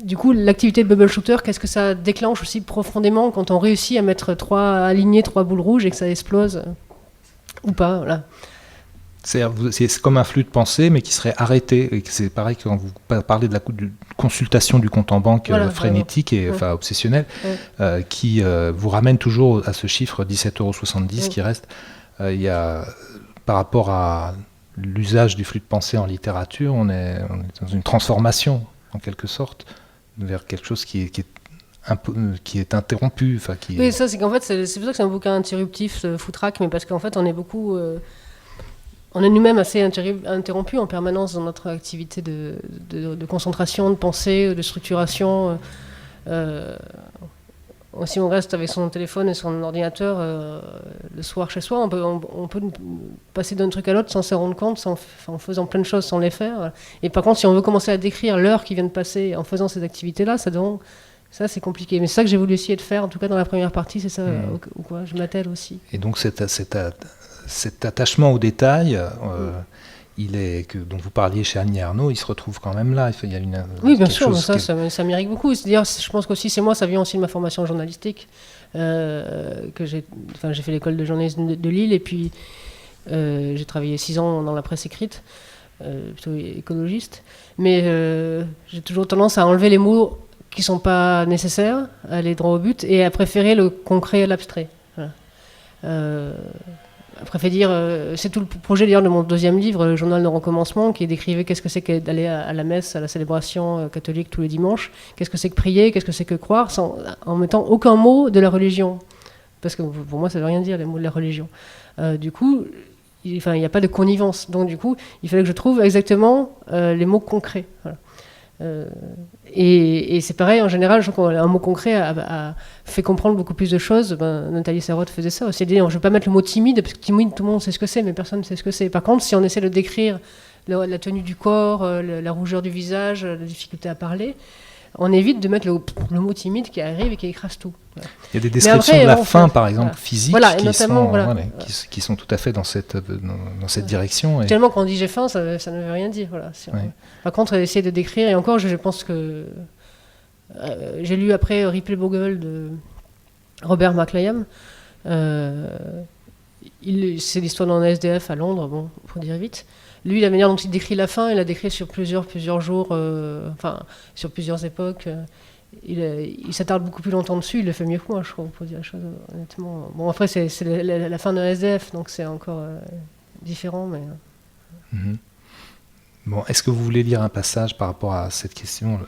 Du coup, l'activité de Bubble Shooter, qu'est-ce que ça déclenche aussi profondément quand on réussit à aligner 3 boules rouges et que ça explose ou pas, voilà. C'est comme un flux de pensée, mais qui serait arrêté. Et c'est pareil quand vous parlez de la consultation du compte en banque frénétique et obsessionnelle, qui vous ramène toujours à ce chiffre 17,70 € qui reste. Il y a, par rapport à l'usage du flux de pensée en littérature, on est dans une transformation, en quelque sorte, vers quelque chose qui est interrompu. Oui, ça, c'est qu'en fait, c'est pour ça que c'est un bouquin interruptif, foutraque, mais parce qu'en fait, on est beaucoup... on est nous-mêmes assez interrompus en permanence dans notre activité de concentration, de pensée, de structuration. Si on reste avec son téléphone et son ordinateur le soir chez soi, on peut passer d'un truc à l'autre sans s'en rendre compte, en faisant plein de choses sans les faire. Voilà. Et par contre, si on veut commencer à décrire l'heure qui vient de passer en faisant ces activités-là, ça c'est compliqué. Mais c'est ça que j'ai voulu essayer de faire, en tout cas dans la première partie, c'est ça où quoi je m'attelle aussi. Et donc cet attachement au détail, dont vous parliez chez Annie Ernaux, il se retrouve quand même là. Il y a oui, bien sûr, ça m'irrigue beaucoup. C'est-à-dire, je pense qu'aussi, ça vient aussi de ma formation journalistique. J'ai fait l'école de journalisme de Lille, et puis j'ai travaillé 6 ans dans la presse écrite, plutôt écologiste. Mais j'ai toujours tendance à enlever les mots qui sont pas nécessaires, à aller droit au but, et à préférer le concret à l'abstrait. Voilà. À préférer dire, c'est tout le projet d'ailleurs de mon deuxième livre, le journal de recommencement, qui décrivait qu'est-ce que c'est que d'aller à la messe, à la célébration catholique tous les dimanches, qu'est-ce que c'est que prier, qu'est-ce que c'est que croire, en mettant aucun mot de la religion. Parce que pour moi, ça ne veut rien dire, les mots de la religion. Du coup, il n'y a pas de connivence. Donc, du coup, il fallait que je trouve exactement les mots concrets. Voilà. Et c'est pareil, en général, je trouve qu'un mot concret a fait comprendre beaucoup plus de choses. Nathalie Sarraute faisait ça aussi. Je ne vais pas mettre le mot timide, parce que timide, tout le monde sait ce que c'est, mais personne ne sait ce que c'est. Par contre, si on essaie de décrire la tenue du corps, la rougeur du visage, la difficulté à parler, on évite de mettre le mot timide qui arrive et qui écrase tout. Voilà. Il y a des descriptions de la faim, par exemple, physique, qui sont tout à fait dans cette direction. Tellement quand on dit j'ai faim, ça ne veut rien dire. Voilà. Par contre, essayer de décrire, et encore, je pense que j'ai lu après Ripley Bogle de Robert McLean. C'est l'histoire d'un SDF à Londres, bon, pour dire vite. Lui, la manière dont il décrit la faim, il l'a décrit sur plusieurs jours, sur plusieurs époques. Il s'attarde beaucoup plus longtemps dessus, il le fait mieux que moi, je trouve, pour dire la chose honnêtement. Bon, après, c'est la fin d'un SDF, donc c'est encore différent, mais... Mm-hmm. Bon, est-ce que vous voulez lire un passage par rapport à cette question,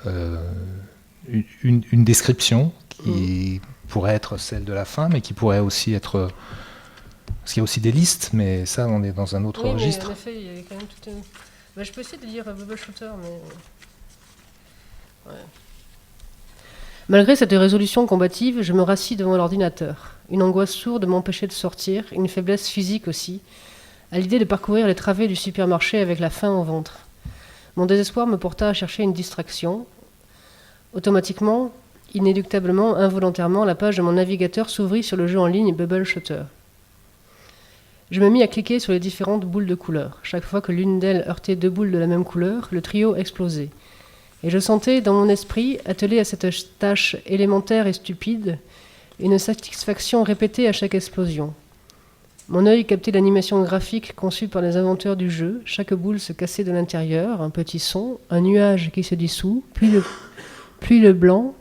une description qui pourrait être celle de la faim, mais qui pourrait aussi être... Parce qu'il y a aussi des listes, mais ça, on est dans un autre registre. Oui, en effet, il y a quand même tout je peux essayer de lire Bubbleshooter, mais... Ouais. Malgré cette résolution combative, je me rassis devant l'ordinateur. Une angoisse sourde m'empêchait de sortir, une faiblesse physique aussi, à l'idée de parcourir les travées du supermarché avec la faim au ventre. Mon désespoir me porta à chercher une distraction. Automatiquement, inéluctablement, involontairement, la page de mon navigateur s'ouvrit sur le jeu en ligne Bubbleshooter. Je me mis à cliquer sur les différentes boules de couleur. Chaque fois que l'une d'elles heurtait 2 boules de la même couleur, le trio explosait. Et je sentais, dans mon esprit, attelé à cette tâche élémentaire et stupide, une satisfaction répétée à chaque explosion. Mon œil captait l'animation graphique conçue par les inventeurs du jeu. Chaque boule se cassait de l'intérieur, un petit son, un nuage qui se dissout, puis le blanc,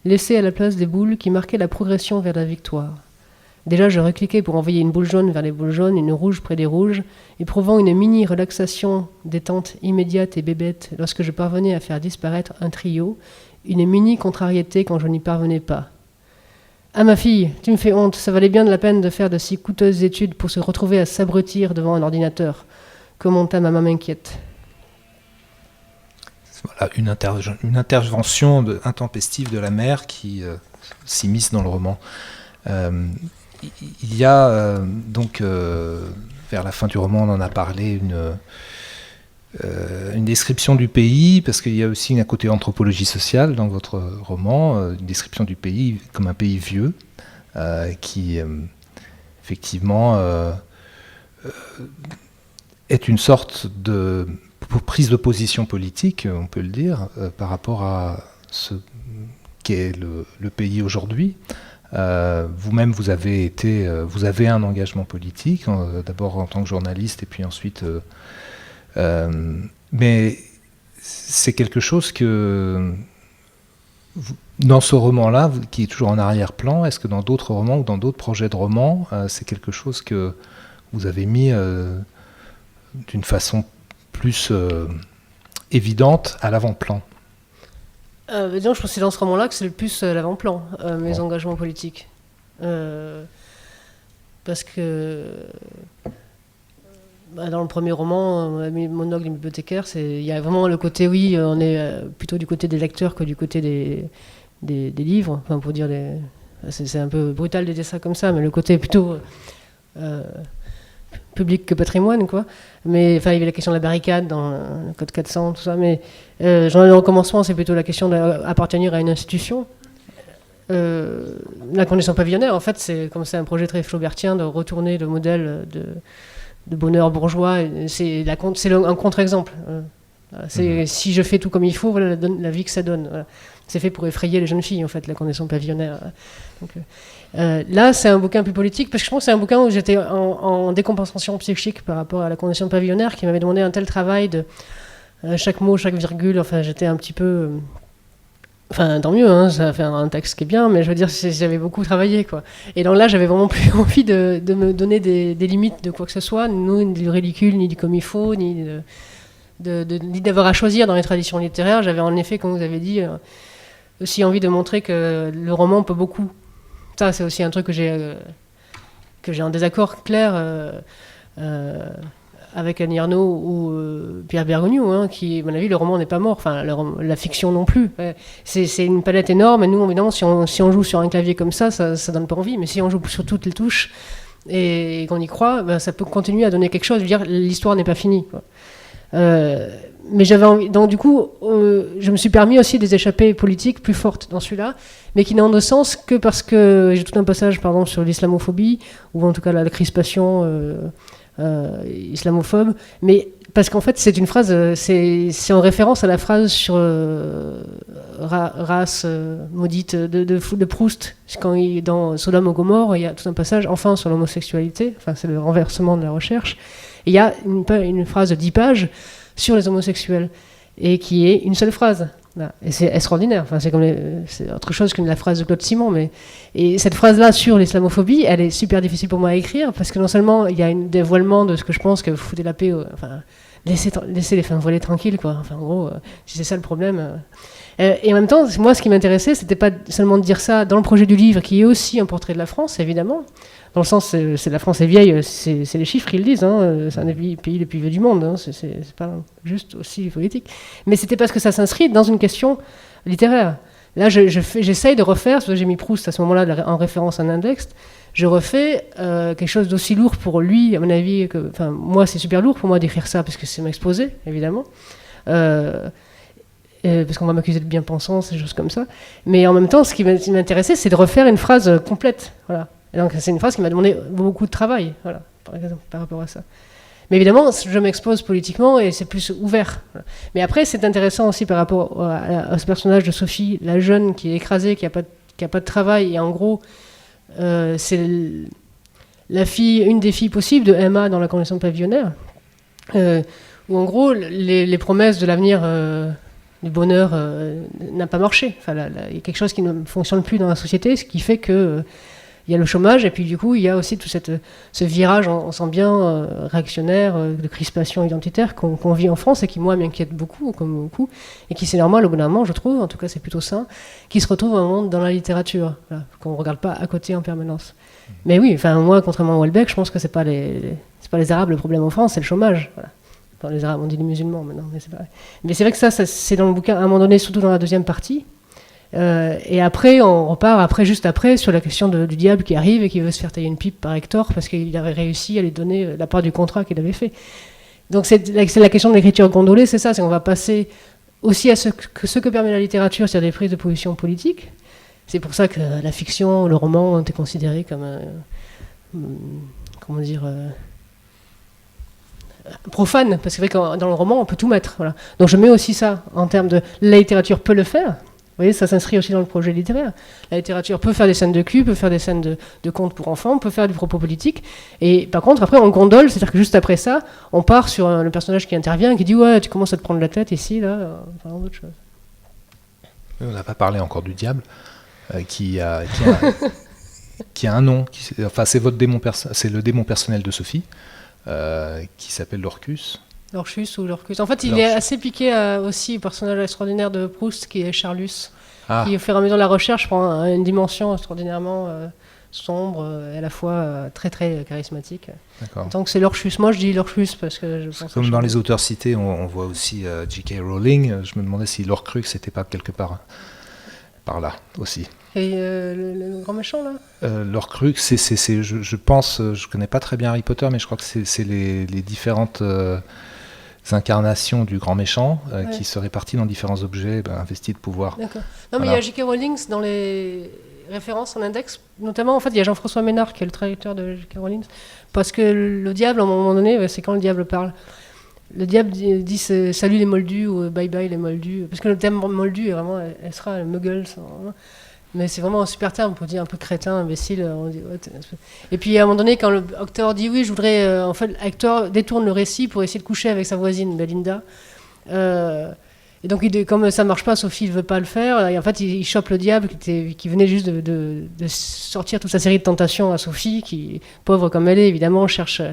laissé à la place des boules qui marquaient la progression vers la victoire. Déjà, je recliquais pour envoyer une boule jaune vers les boules jaunes, une rouge près des rouges, éprouvant une mini-relaxation détente immédiate et bébête lorsque je parvenais à faire disparaître un trio, une mini-contrariété quand je n'y parvenais pas. « Ah ma fille, tu me fais honte, ça valait bien de la peine de faire de si coûteuses études pour se retrouver à s'abrutir devant un ordinateur. Commenta ma maman inquiète. » Voilà, une intervention intempestive de la mère qui s'immisce dans le roman. Il y a donc, vers la fin du roman, on en a parlé, une description du pays, parce qu'il y a aussi un côté anthropologie sociale dans votre roman, une description du pays comme un pays vieux, qui effectivement est une sorte de prise de position politique, on peut le dire, par rapport à ce qu'est le pays aujourd'hui. Vous-même, vous avez un engagement politique, d'abord en tant que journaliste et puis ensuite... mais c'est quelque chose que, dans ce roman-là, qui est toujours en arrière-plan, est-ce que dans d'autres romans ou dans d'autres projets de romans, c'est quelque chose que vous avez mis d'une façon plus évidente à l'avant-plan? Disons, je pense que c'est dans ce roman-là que c'est le plus l'avant-plan, mes engagements politiques. Parce que dans le premier roman, Monologue des bibliothécaires, il y a vraiment le côté, oui, on est plutôt du côté des lecteurs que du côté des livres. Enfin, pour dire, c'est un peu brutal de dire ça comme ça, mais le côté plutôt public que patrimoine, quoi. Mais enfin, il y avait la question de la barricade dans le code 400, tout ça. Mais dans le recommencement, c'est plutôt la question d'appartenir à une institution. La condition pavillonnaire, en fait, c'est un projet très flaubertien de retourner le modèle de bonheur bourgeois. C'est un contre-exemple. Si je fais tout comme il faut, voilà la vie que ça donne. Voilà. C'est fait pour effrayer les jeunes filles, en fait, la condition pavillonnaire. Donc, là, c'est un bouquin plus politique, parce que je pense que c'est un bouquin où j'étais en décompensation psychique par rapport à la condition pavillonnaire, qui m'avait demandé un tel travail de chaque mot, chaque virgule. Enfin, j'étais un petit peu Enfin, tant mieux, hein, ça fait un texte qui est bien, mais je veux dire, j'avais beaucoup travaillé, quoi. Et donc là, j'avais vraiment plus envie de me donner des limites de quoi que ce soit, ni du ridicule, ni du comme il faut, ni d'avoir à choisir dans les traditions littéraires. J'avais en effet, comme vous avez dit, aussi envie de montrer que le roman peut beaucoup. Ça, c'est aussi un truc que j'ai un désaccord clair avec Annie Ernaux ou Pierre Bergogneau, hein, qui, à mon avis, le roman n'est pas mort, enfin, la fiction non plus. Ouais. C'est une palette énorme, et nous, évidemment, si on joue sur un clavier comme ça donne pas envie, mais si on joue sur toutes les touches et qu'on y croit, ben, ça peut continuer à donner quelque chose. Je veux dire, l'histoire n'est pas finie, quoi. Mais j'avais envie, donc du coup, je me suis permis aussi des échappées politiques plus fortes dans celui-là, mais qui n'ont de sens que parce que j'ai tout un passage, par exemple, sur l'islamophobie, ou en tout cas la crispation islamophobe, mais parce qu'en fait c'est une phrase, c'est en référence à la phrase sur race maudite de Proust, quand dans Sodome et Gomorrhe, il y a tout un passage enfin sur l'homosexualité, enfin c'est le renversement de la recherche, et il y a une phrase de 10 pages sur les homosexuels, et qui est une seule phrase. Là. Et c'est extraordinaire, enfin, c'est autre chose qu'une la phrase de Claude Simon, et cette phrase-là sur l'islamophobie, elle est super difficile pour moi à écrire, parce que non seulement il y a un dévoilement de ce que je pense que vous foutez la paix, enfin, laissez les femmes voilées tranquilles, quoi. Enfin, en gros, si c'est ça le problème. Et en même temps, moi, ce qui m'intéressait, c'était pas seulement de dire ça dans le projet du livre, qui est aussi un portrait de la France, évidemment. Dans le sens, la France est vieille, c'est les chiffres qui le disent, hein, c'est un des pays les plus vieux du monde, hein, c'est pas juste aussi politique. Mais c'était parce que ça s'inscrit dans une question littéraire. Là, j'essaye de refaire, parce que j'ai mis Proust à ce moment-là en référence à un index, je refais quelque chose d'aussi lourd pour lui, à mon avis, moi c'est super lourd pour moi d'écrire ça, parce que c'est m'exposer, évidemment. Parce qu'on va m'accuser de bien-pensance, des choses comme ça. Mais en même temps, ce qui m'intéressait, c'est de refaire une phrase complète, voilà. Et donc c'est une phrase qui m'a demandé beaucoup de travail, voilà, par exemple, par rapport à ça. Mais évidemment, je m'expose politiquement et c'est plus ouvert. Voilà. Mais après, c'est intéressant aussi par rapport à ce personnage de Sophie, la jeune qui est écrasée, qui a pas de travail, et en gros, c'est une des filles possibles de Emma dans La Convention pavillonnaire, où en gros, les promesses de l'avenir, du bonheur, n'a pas marché. Enfin, il y a quelque chose qui ne fonctionne plus dans la société, ce qui fait que il y a le chômage, et puis du coup, il y a aussi tout ce virage, on sent bien, réactionnaire, de crispation identitaire qu'on vit en France, et qui, moi, m'inquiète beaucoup, comme beaucoup, et qui, c'est normal, au bout d'un moment, je trouve, en tout cas, c'est plutôt sain, qui se retrouve un moment dans la littérature, voilà, qu'on ne regarde pas à côté en permanence. Mais oui, enfin, moi, contrairement à Houellebecq, je pense que c'est pas les Arabes le problème en France, c'est le chômage, voilà. Enfin, les Arabes, on dit les musulmans maintenant, mais c'est pas vrai. Mais c'est vrai que ça, c'est dans le bouquin, à un moment donné, surtout dans la deuxième partie. Et après, on repart juste après sur la question du diable qui arrive et qui veut se faire tailler une pipe par Hector parce qu'il avait réussi à lui donner la part du contrat qu'il avait fait. Donc c'est la question de l'écriture gondolée, c'est ça, c'est qu'on va passer aussi à ce que permet la littérature, c'est-à-dire des prises de position politiques. C'est pour ça que la fiction, le roman ont été considérés comme profane, parce que c'est vrai que dans le roman on peut tout mettre, voilà. Donc je mets aussi ça en termes de la littérature peut le faire. Vous voyez, ça s'inscrit aussi dans le projet littéraire. La littérature peut faire des scènes de cul, peut faire des scènes de contes pour enfants, peut faire du propos politique. Et par contre, après, on gondole, c'est-à-dire que juste après ça, on part sur le personnage qui intervient, qui dit « Ouais, tu commences à te prendre la tête ici, là, enfin, autre chose. » On n'a pas parlé encore du diable, qui a un nom. Enfin, c'est le démon personnel de Sophie, qui s'appelle l'Orcus. L'Orcus ou l'Orcus. En fait, il est assez piqué aussi au personnage extraordinaire de Proust, qui est Charlus, qui, au fur et à mesure de la recherche, prend une dimension extraordinairement sombre et à la fois très, très charismatique. D'accord. Donc c'est l'Orcus. Moi, je dis l'Orcus parce que je pense... Comme dans les auteurs cités, on voit aussi J.K. Rowling. Je me demandais si l'Orcrux n'était pas quelque part par là aussi. Et le grand méchant, là L'Orcrux, je pense, je connais pas très bien Harry Potter, mais je crois que c'est les différentes... incarnations du grand méchant qui se répartit dans différents objets investis de pouvoir. D'accord. Non, mais il y a J.K. Rowling dans les références en index, notamment en fait il y a Jean-François Ménard qui est le traducteur de J.K. Rowling, parce que le diable à un moment donné, c'est quand le diable parle. Le diable dit salut les moldus ou bye bye les moldus, parce que le terme moldu est vraiment, elle sera le muggles. Mais c'est vraiment un super terme pour dire un peu crétin, imbécile. On dit, ouais, et puis à un moment donné, quand le Hector dit oui, je voudrais. En fait, Hector détourne le récit pour essayer de coucher avec sa voisine, Belinda. Et donc, comme ça marche pas, Sophie ne veut pas le faire. Et en fait, il chope le diable qui venait juste de sortir toute sa série de tentations à Sophie, qui, pauvre comme elle est, évidemment, cherche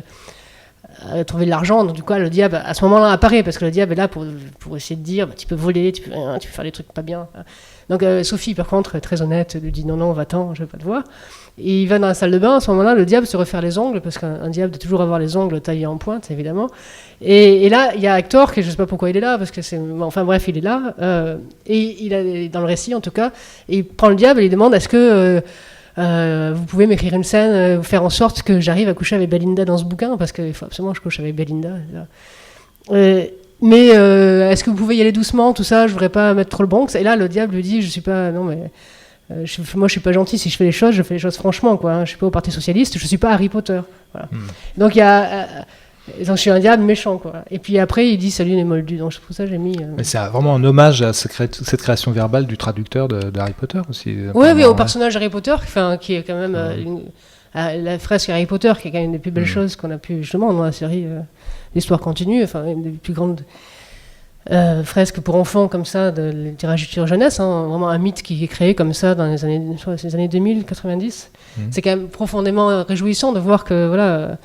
à trouver de l'argent. Donc, du coup, le diable, à ce moment-là, apparaît, parce que le diable est là pour essayer de dire, tu peux voler, tu peux faire des trucs pas bien. Donc, Sophie, par contre, est très honnête, lui dit non, va-t'en, je veux pas te voir. Et il va dans la salle de bain. À ce moment-là, le diable se refaire les ongles, parce qu'un diable doit toujours avoir les ongles taillés en pointe, évidemment. Et là, il y a Hector, que je ne sais pas pourquoi il est là, parce que enfin bref, il est là. Et il est dans le récit, en tout cas. Et il prend le diable et il demande, est-ce que vous pouvez m'écrire une scène, faire en sorte que j'arrive à coucher avec Belinda dans ce bouquin, parce qu'il faut absolument que je couche avec Belinda. Mais est-ce que vous pouvez y aller doucement, tout ça, je ne voudrais pas mettre trop le Bronx. Et là, le diable lui dit, je suis pas... Non, mais... moi, je suis pas gentil. Si je fais les choses, je fais les choses franchement, quoi. Hein. Je suis pas au Parti socialiste. Je suis pas Harry Potter. Voilà. Donc il y a, donc je suis un diable méchant, quoi. Et puis après, il dit salut les moldus. Donc pour ça, j'ai mis. Mais c'est vraiment un hommage à cette création verbale du traducteur de Harry Potter aussi. Oui, au personnage Harry Potter, qui est quand même la fresque Harry Potter, qui est quand même une des plus belles choses qu'on a pu justement dans la série. L'histoire continue, enfin une des plus grandes. Fresque pour enfants comme ça de littérature jeunesse, hein, vraiment un mythe qui est créé comme ça dans les années 2000, 90. C'est quand même profondément réjouissant de voir que voilà,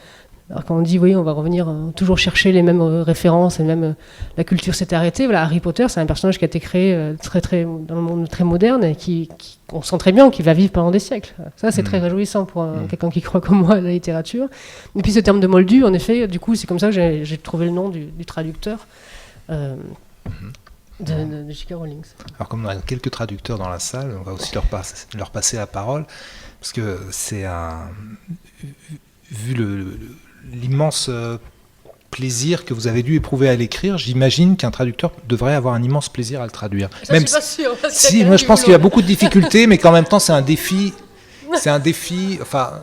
alors quand on dit oui, on va revenir toujours chercher les mêmes références et même la culture s'est arrêtée. Voilà, Harry Potter, c'est un personnage qui a été créé très dans le monde très moderne et qui on sent très bien qu'il va vivre pendant des siècles. Ça, c'est très réjouissant pour quelqu'un qui croit comme moi à la littérature. Et puis ce terme de moldu, en effet, du coup, c'est comme ça que j'ai trouvé le nom du traducteur. De J.K. Rowling. Alors comme on a quelques traducteurs dans la salle, on va aussi leur passer la parole, parce que c'est vu l'immense plaisir que vous avez dû éprouver à l'écrire, j'imagine qu'un traducteur devrait avoir un immense plaisir à le traduire. Ça, même je suis pas sûre. Si, moi je pense qu'il y a beaucoup de difficultés, mais qu'en même temps c'est un défi. Enfin.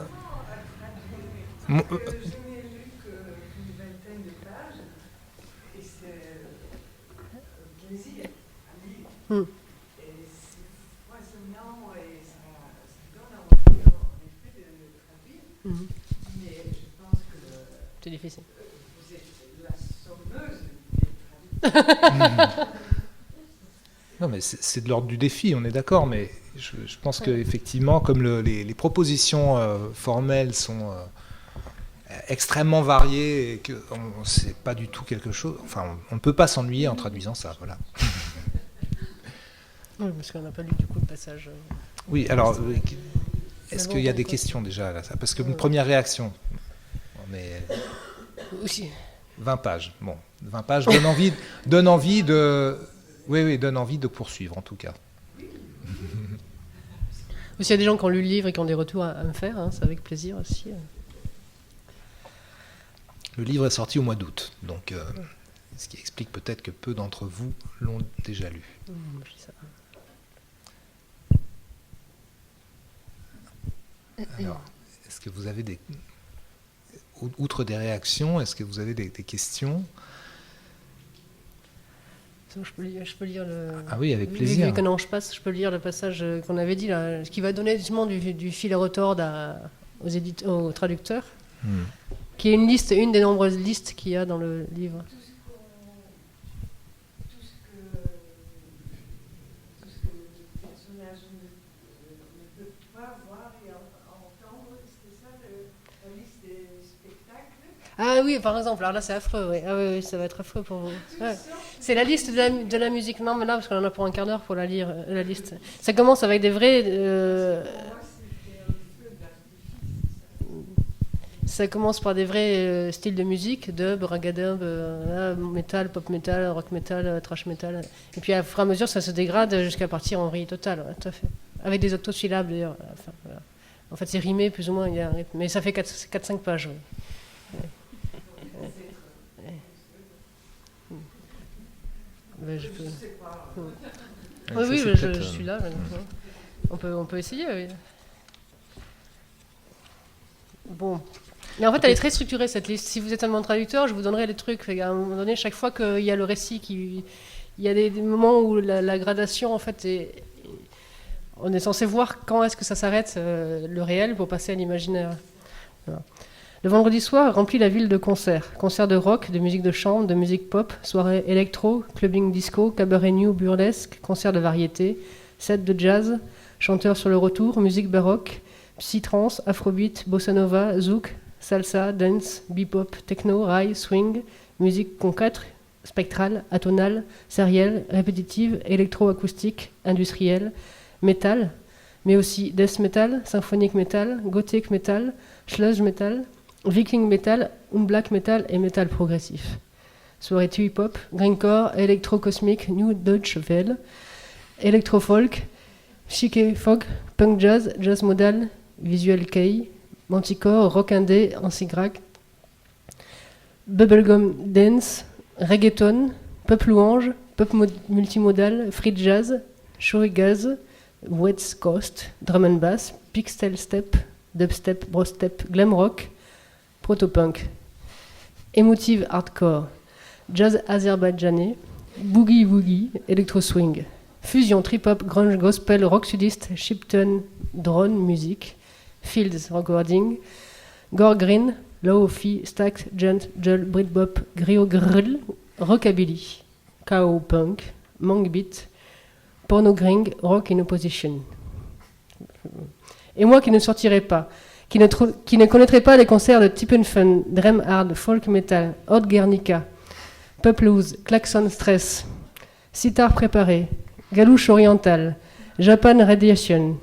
C'est difficile. Vous êtes la sommeuse. Non, mais c'est de l'ordre du défi, on est d'accord, mais je pense qu'effectivement, comme les propositions formelles sont extrêmement variées et que c'est pas du tout quelque chose, enfin, on ne peut pas s'ennuyer en traduisant ça, voilà. Oui, parce qu'on n'a pas lu du coup le passage. Oui, alors, est-ce qu'il y a des questions déjà là, parce que une première réaction, on est aussi 20 pages. Bon, 20 pages donne envie de poursuivre en tout cas. S'il y a des gens qui ont lu le livre et qui ont des retours à me faire, hein, c'est avec plaisir aussi. Le livre est sorti au mois d'août, donc ce qui explique peut-être que peu d'entre vous l'ont déjà lu. Alors, est-ce que vous avez outre des réactions, est-ce que vous avez des questions ? Je peux lire le... Ah oui, avec plaisir. Je peux lire le passage qu'on avait dit, là, qui va donner justement du fil à retordre aux traducteurs, qui est une des nombreuses listes qu'il y a dans le livre. Tout ce que le personnage ne peut pas voir et entendre, c'est ça la liste des spectacles. Ah oui, par exemple, alors là c'est affreux, oui. Ah oui, ça va être affreux pour vous. Ouais. C'est la liste de la musique. Non, mais là, parce qu'on en a pour un quart d'heure pour la lire, la liste. Ça commence avec des vrais... Ça commence par des vrais styles de musique, dub, ragadub, metal, pop metal, rock metal, trash metal. Et puis, à fur et à mesure, ça se dégrade jusqu'à partir en riz total, ouais, tout à fait. Avec des octosyllabes, d'ailleurs. Enfin, voilà. En fait, c'est rimé, plus ou moins, il y a un rythme. Mais ça fait 4-5 pages, ouais. Je peux... Oui, je suis là. On peut essayer, oui. Bon. Mais en fait, elle est très structurée, cette liste. Si vous êtes un bon traducteur, je vous donnerai les trucs. À un moment donné, chaque fois qu'il y a le récit, il y a des moments où la gradation, en fait, on est censé voir quand est-ce que ça s'arrête, le réel, pour passer à l'imaginaire. Voilà. Le vendredi soir remplit la ville de concerts. Concerts de rock, de musique de chambre, de musique pop, soirées électro, clubbing disco, cabaret new, burlesque, concerts de variété, sets de jazz, chanteurs sur le retour, musique baroque, psy-trance, afrobeat, bossa nova, zouk, salsa, dance, bebop, techno, rail, swing, musique concrète, spectrale, atonale, sérielle, répétitive, électro-acoustique, industrielle, métal, mais aussi death metal, symphonique metal, gothic metal, sludge metal, viking metal, black metal et metal progressif. Soirée hip-hop, grindcore, électro-cosmique, new Deutsche Welle, électro-folk, chic folk, punk jazz, jazz modal, visual kei, manticore, rock indé, ansigrag, bubblegum dance, reggaeton, pop louange, pop multimodal, free jazz, shoegaz, west coast, drum and bass, pixel step, dubstep, brostep, glam rock, proto-punk, emotive hardcore, jazz azerbaïdjanais, boogie woogie, electro swing, fusion trip-hop, grunge, gospel, rock sudiste, chiptune, drone, musique, fields, recording, gore green, low-fi, stacked, gent, jul, britbop, griot grill, rockabilly, cow-punk, monk beat, porno gring, rock in opposition. Et moi qui ne sortirais pas, qui ne connaîtrais pas les concerts de Tippenfun, Dream Hard, Folk Metal, Hot Guernica, Pop Loose, Klaxon Stress, Sitar Préparé, Galouche Orientale, Japan Radiation,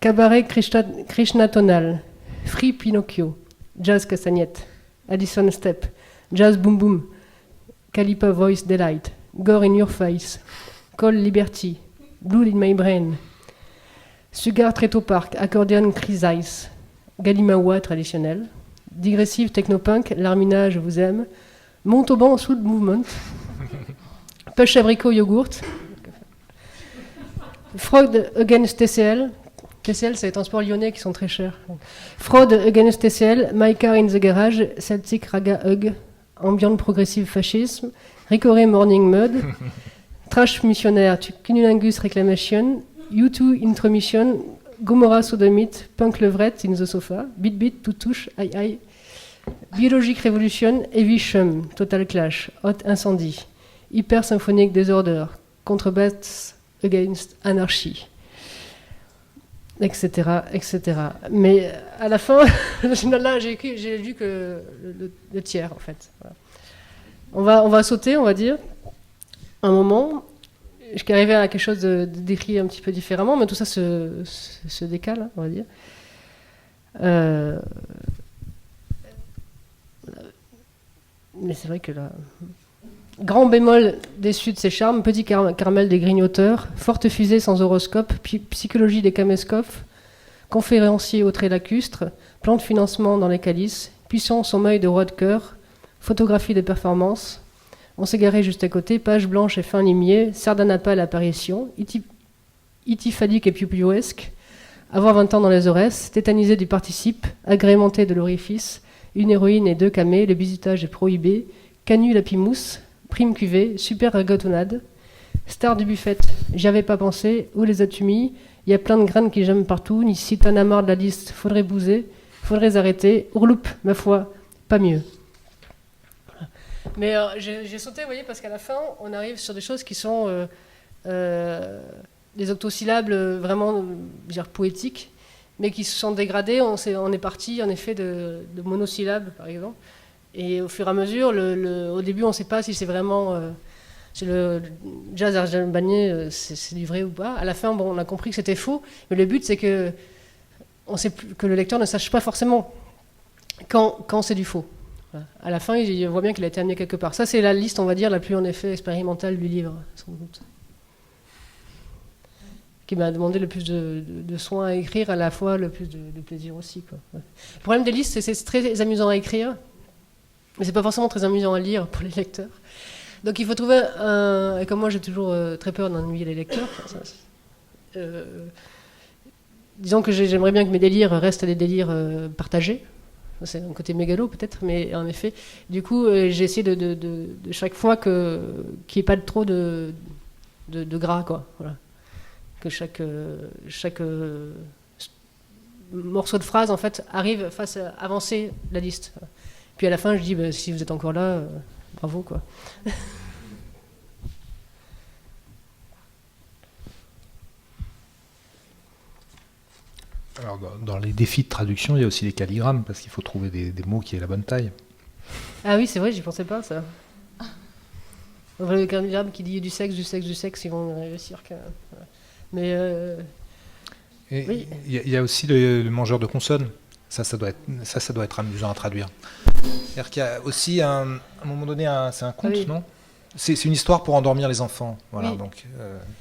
Cabaret Krishna Tonal, Free Pinocchio, Jazz Castagnette, Addison Step, Jazz Boom Boom, Calipa Voice Delight, Gore in Your Face, Call Liberty, Blood in My Brain, Sugar Tréto Park, Accordion Chris Ice, Galimawa traditionnel, Digressive Technopunk, Larminage vous aime, Montauban Soul Movement, Push Abricot Yogourt, Fraud Against TCL, TCL c'est les transports lyonnais qui sont très chers, Fraud Against TCL, My Car in the Garage, Celtic Raga Hug, Ambient Progressive Fascisme, Ricoré Morning Mud, Trash Missionnaire, Cunnilingus Reclamation, U2 Intromission, Gomorrah Sodomite, Punk Levrette in the Sofa, Beat Beat, Toutouche, Aïe Aïe, Biologic Revolution, Heavy Shum, Total Clash, Hot Incendie, Hyper Symphonic Disorder, Contrebass Against Anarchy, etc., etc. Mais à la fin, là j'ai lu que le tiers en fait. Voilà. On va sauter, on va dire, un moment. Je suis arrivé à quelque chose d'écrit un petit peu différemment, mais tout ça se décale, hein, on va dire. Mais c'est vrai que là... Grand bémol déçu de ses charmes, petit caramel des grignoteurs, forte fusée sans horoscope, psychologie des caméscophes, conférencier au trait lacustre, plan de financement dans les calices, puissant sommeil de roi de cœur, photographie de performance. On s'est garé juste à côté, page blanche et fin limier, sardanapale apparition, itifadique et pupiouesque, avoir 20 ans dans les aurès, tétanisé du participe, agrémenté de l'orifice, une héroïne et 2 camés, le bisutage est prohibé, canule à pimousse, prime cuvée, super rigotonnade, star du buffet, j'y avais pas pensé, où les as-tu mis, il y a plein de graines qui j'aime partout, ni si t'en as marre de la liste, faudrait bouser, faudrait arrêter, ourloupe, ma foi, pas mieux. Mais j'ai sauté, vous voyez, parce qu'à la fin, on arrive sur des choses qui sont des octosyllabes vraiment poétiques, mais qui se sont dégradées. On est parti, en effet, de monosyllabes, par exemple. Et au fur et à mesure, au début, on ne sait pas si c'est vraiment... si le jazz azerbaïdjanais, c'est du vrai ou pas. À la fin, bon, on a compris que c'était faux, mais le but, c'est que le lecteur ne sache pas forcément quand c'est du faux. Voilà. À la fin, il voit bien qu'il a été amené quelque part. Ça, c'est la liste, on va dire, la plus en effet expérimentale du livre, sans doute. Qui m'a demandé le plus de soin à écrire, à la fois le plus de plaisir aussi, quoi. Ouais. Le problème des listes, c'est très amusant à écrire, mais c'est pas forcément très amusant à lire pour les lecteurs. Donc il faut trouver et comme moi j'ai toujours très peur d'ennuyer les lecteurs, disons que j'aimerais bien que mes délires restent des délires partagés. C'est un côté mégalo peut-être, mais en effet, du coup, j'ai essayé de chaque fois qu'il n'y ait pas trop de gras, quoi. Voilà. Que chaque morceaux de phrases en fait fassent avancer la liste. Puis à la fin, je dis bah, si vous êtes encore là, bravo quoi. Alors, dans les défis de traduction, il y a aussi les calligrammes, parce qu'il faut trouver des mots qui aient la bonne taille. Ah oui, c'est vrai, j'y pensais pas ça. Le calligramme qui dit du sexe, ils vont réussir. Voilà. Mais Et oui. il y a aussi le mangeur de consonnes. Ça doit être amusant à traduire. C'est-à-dire qu'il y a aussi, à un moment donné, c'est un conte, Oui. non? C'est une histoire pour endormir les enfants. Voilà, Oui. donc,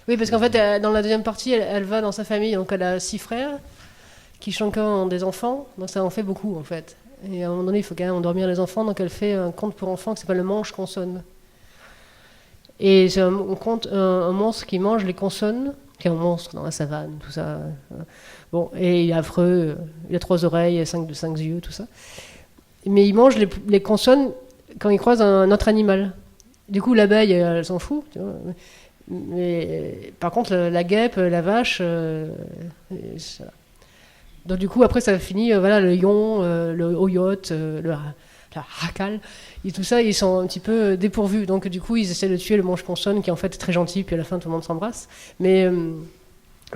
Oui, parce qu'en fait, dans la deuxième partie, elle va dans sa famille, donc elle a 6 frères qui chacun ont des enfants, donc ça en fait beaucoup en fait. Et à un moment donné, il faut quand même endormir les enfants, donc elle fait un conte pour enfants qui s'appelle le manche consonne. Et c'est un monstre qui mange les consonnes, qui est un monstre dans la savane, tout ça. Bon, et il est affreux, il a 3 oreilles, 5 yeux, tout ça. Mais il mange les consonnes quand il croise un autre animal. Du coup, l'abeille, elle s'en fout. Tu vois. Mais, par contre, la guêpe, la vache, ça. Donc du coup, après, ça finit, voilà, le lion, le oyote, la racal, et tout ça, ils sont un petit peu dépourvus. Donc du coup, ils essaient de tuer le mange-consonne, qui en fait est très gentil, puis à la fin, tout le monde s'embrasse. Mais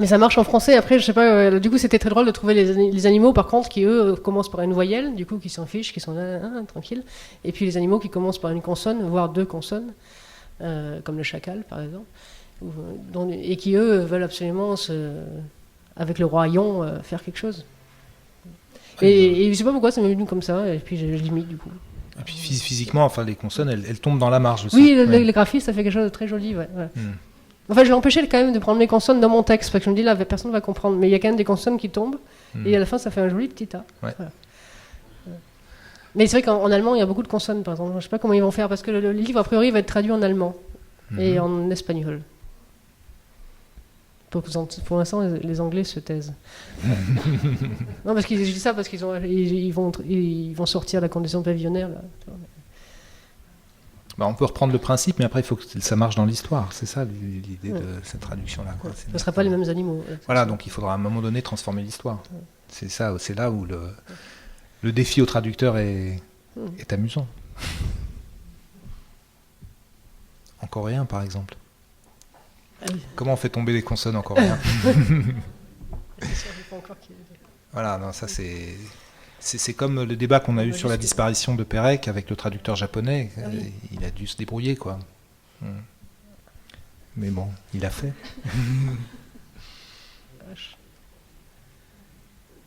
ça marche en français. Après, je sais pas, du coup, c'était très drôle de trouver les animaux, par contre, qui, eux, commencent par une voyelle, du coup, qui s'en fichent, qui sont là, tranquilles. Et puis les animaux qui commencent par une consonne, voire 2 consonnes, comme le chacal, par exemple, et qui, eux, veulent absolument avec le roi Lion, faire quelque chose. Et je sais pas pourquoi ça m'est venu comme ça, et puis je limite du coup. et puis physiquement, enfin, les consonnes, elles tombent dans la marge aussi. Oui, Ouais. le graphisme, ça fait quelque chose de très joli. Ouais. Hmm. Enfin, je l'ai empêché quand même de prendre les consonnes dans mon texte, parce que je me dis là, personne ne va comprendre. Mais il y a quand même des consonnes qui tombent, et à la fin, ça fait un joli petit A. Ouais. Voilà. Mais c'est vrai qu'en allemand, il y a beaucoup de consonnes, par exemple. Je sais pas comment ils vont faire, parce que le livre, a priori, va être traduit en allemand et en espagnol. Pour l'instant, les Anglais se taisent. Non, parce que je dis ça parce ils vont sortir la condition pavillonnaire. Là. Bah, on peut reprendre le principe, mais après, il faut que ça marche dans l'histoire. C'est ça l'idée de cette traduction-là. Quoi. Ce ne sera pas les mêmes animaux. Voilà, donc il faudra à un moment donné transformer l'histoire. C'est ça, c'est là où le défi au traducteur est amusant. En coréen, par exemple. Ah oui. Comment on fait tomber les consonnes en coréen? Voilà, non, ça c'est comme le débat qu'on a eu sur la disparition de Pérec avec le traducteur japonais. Ah oui. Il a dû se débrouiller, quoi. Mais bon, il a fait.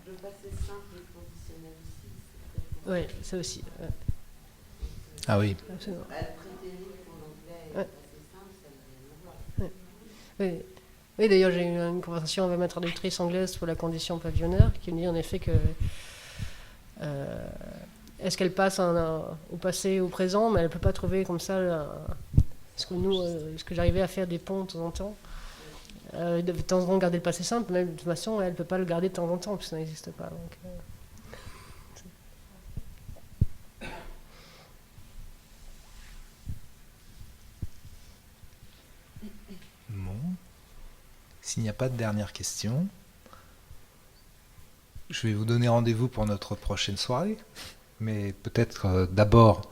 Le passé simple et conditionnel aussi, c'est peut-être. Oui, ça aussi. Ouais. Ah oui. Absolument. Le prétérit en anglais et le passé simple, ça n'a rien à voir. Oui, oui, d'ailleurs, j'ai eu une conversation avec ma traductrice anglaise pour la condition pavillonnaire qui me dit en effet que est-ce qu'elle passe au passé, au présent, mais elle ne peut pas trouver comme ça ce que j'arrivais à faire des ponts de temps en temps. De temps en temps garder le passé simple, mais de toute façon, elle ne peut pas le garder de temps en temps, puisque ça n'existe pas. Donc, Bon. S'il n'y a pas de dernière question, je vais vous donner rendez-vous pour notre prochaine soirée. Mais peut-être d'abord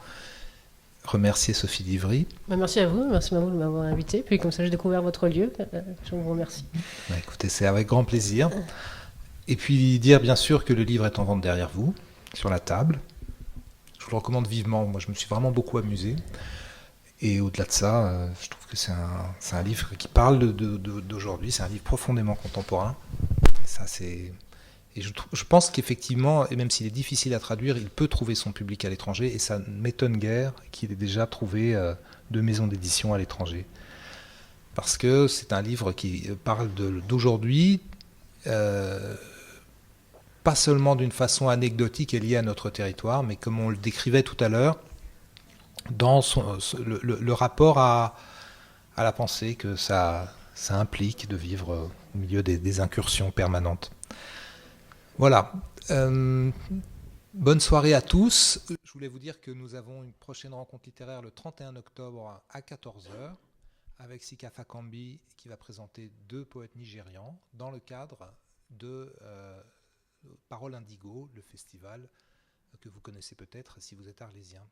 remercier Sophie Divry. merci à vous de m'avoir invité. Puis comme ça, j'ai découvert votre lieu. Je vous remercie. Bah, écoutez, c'est avec grand plaisir. Et puis dire bien sûr que le livre est en vente derrière vous, sur la table. Je vous le recommande vivement. Moi, je me suis vraiment beaucoup amusé. Et au-delà de ça, je trouve que c'est un livre qui parle d'aujourd'hui. C'est un livre profondément contemporain. Et ça, et je pense qu'effectivement, et même s'il est difficile à traduire, il peut trouver son public à l'étranger. Et ça ne m'étonne guère qu'il ait déjà trouvé 2 maisons d'édition à l'étranger. Parce que c'est un livre qui parle d'aujourd'hui, pas seulement d'une façon anecdotique et liée à notre territoire, mais comme on le décrivait tout à l'heure, dans le rapport à la pensée que ça implique de vivre au milieu des incursions permanentes. Voilà. Bonne soirée à tous. Je voulais vous dire que nous avons une prochaine rencontre littéraire le 31 octobre à 14h avec Sika Fakambi qui va présenter 2 poètes nigérians dans le cadre de Parole Indigo, le festival que vous connaissez peut-être si vous êtes arlésien.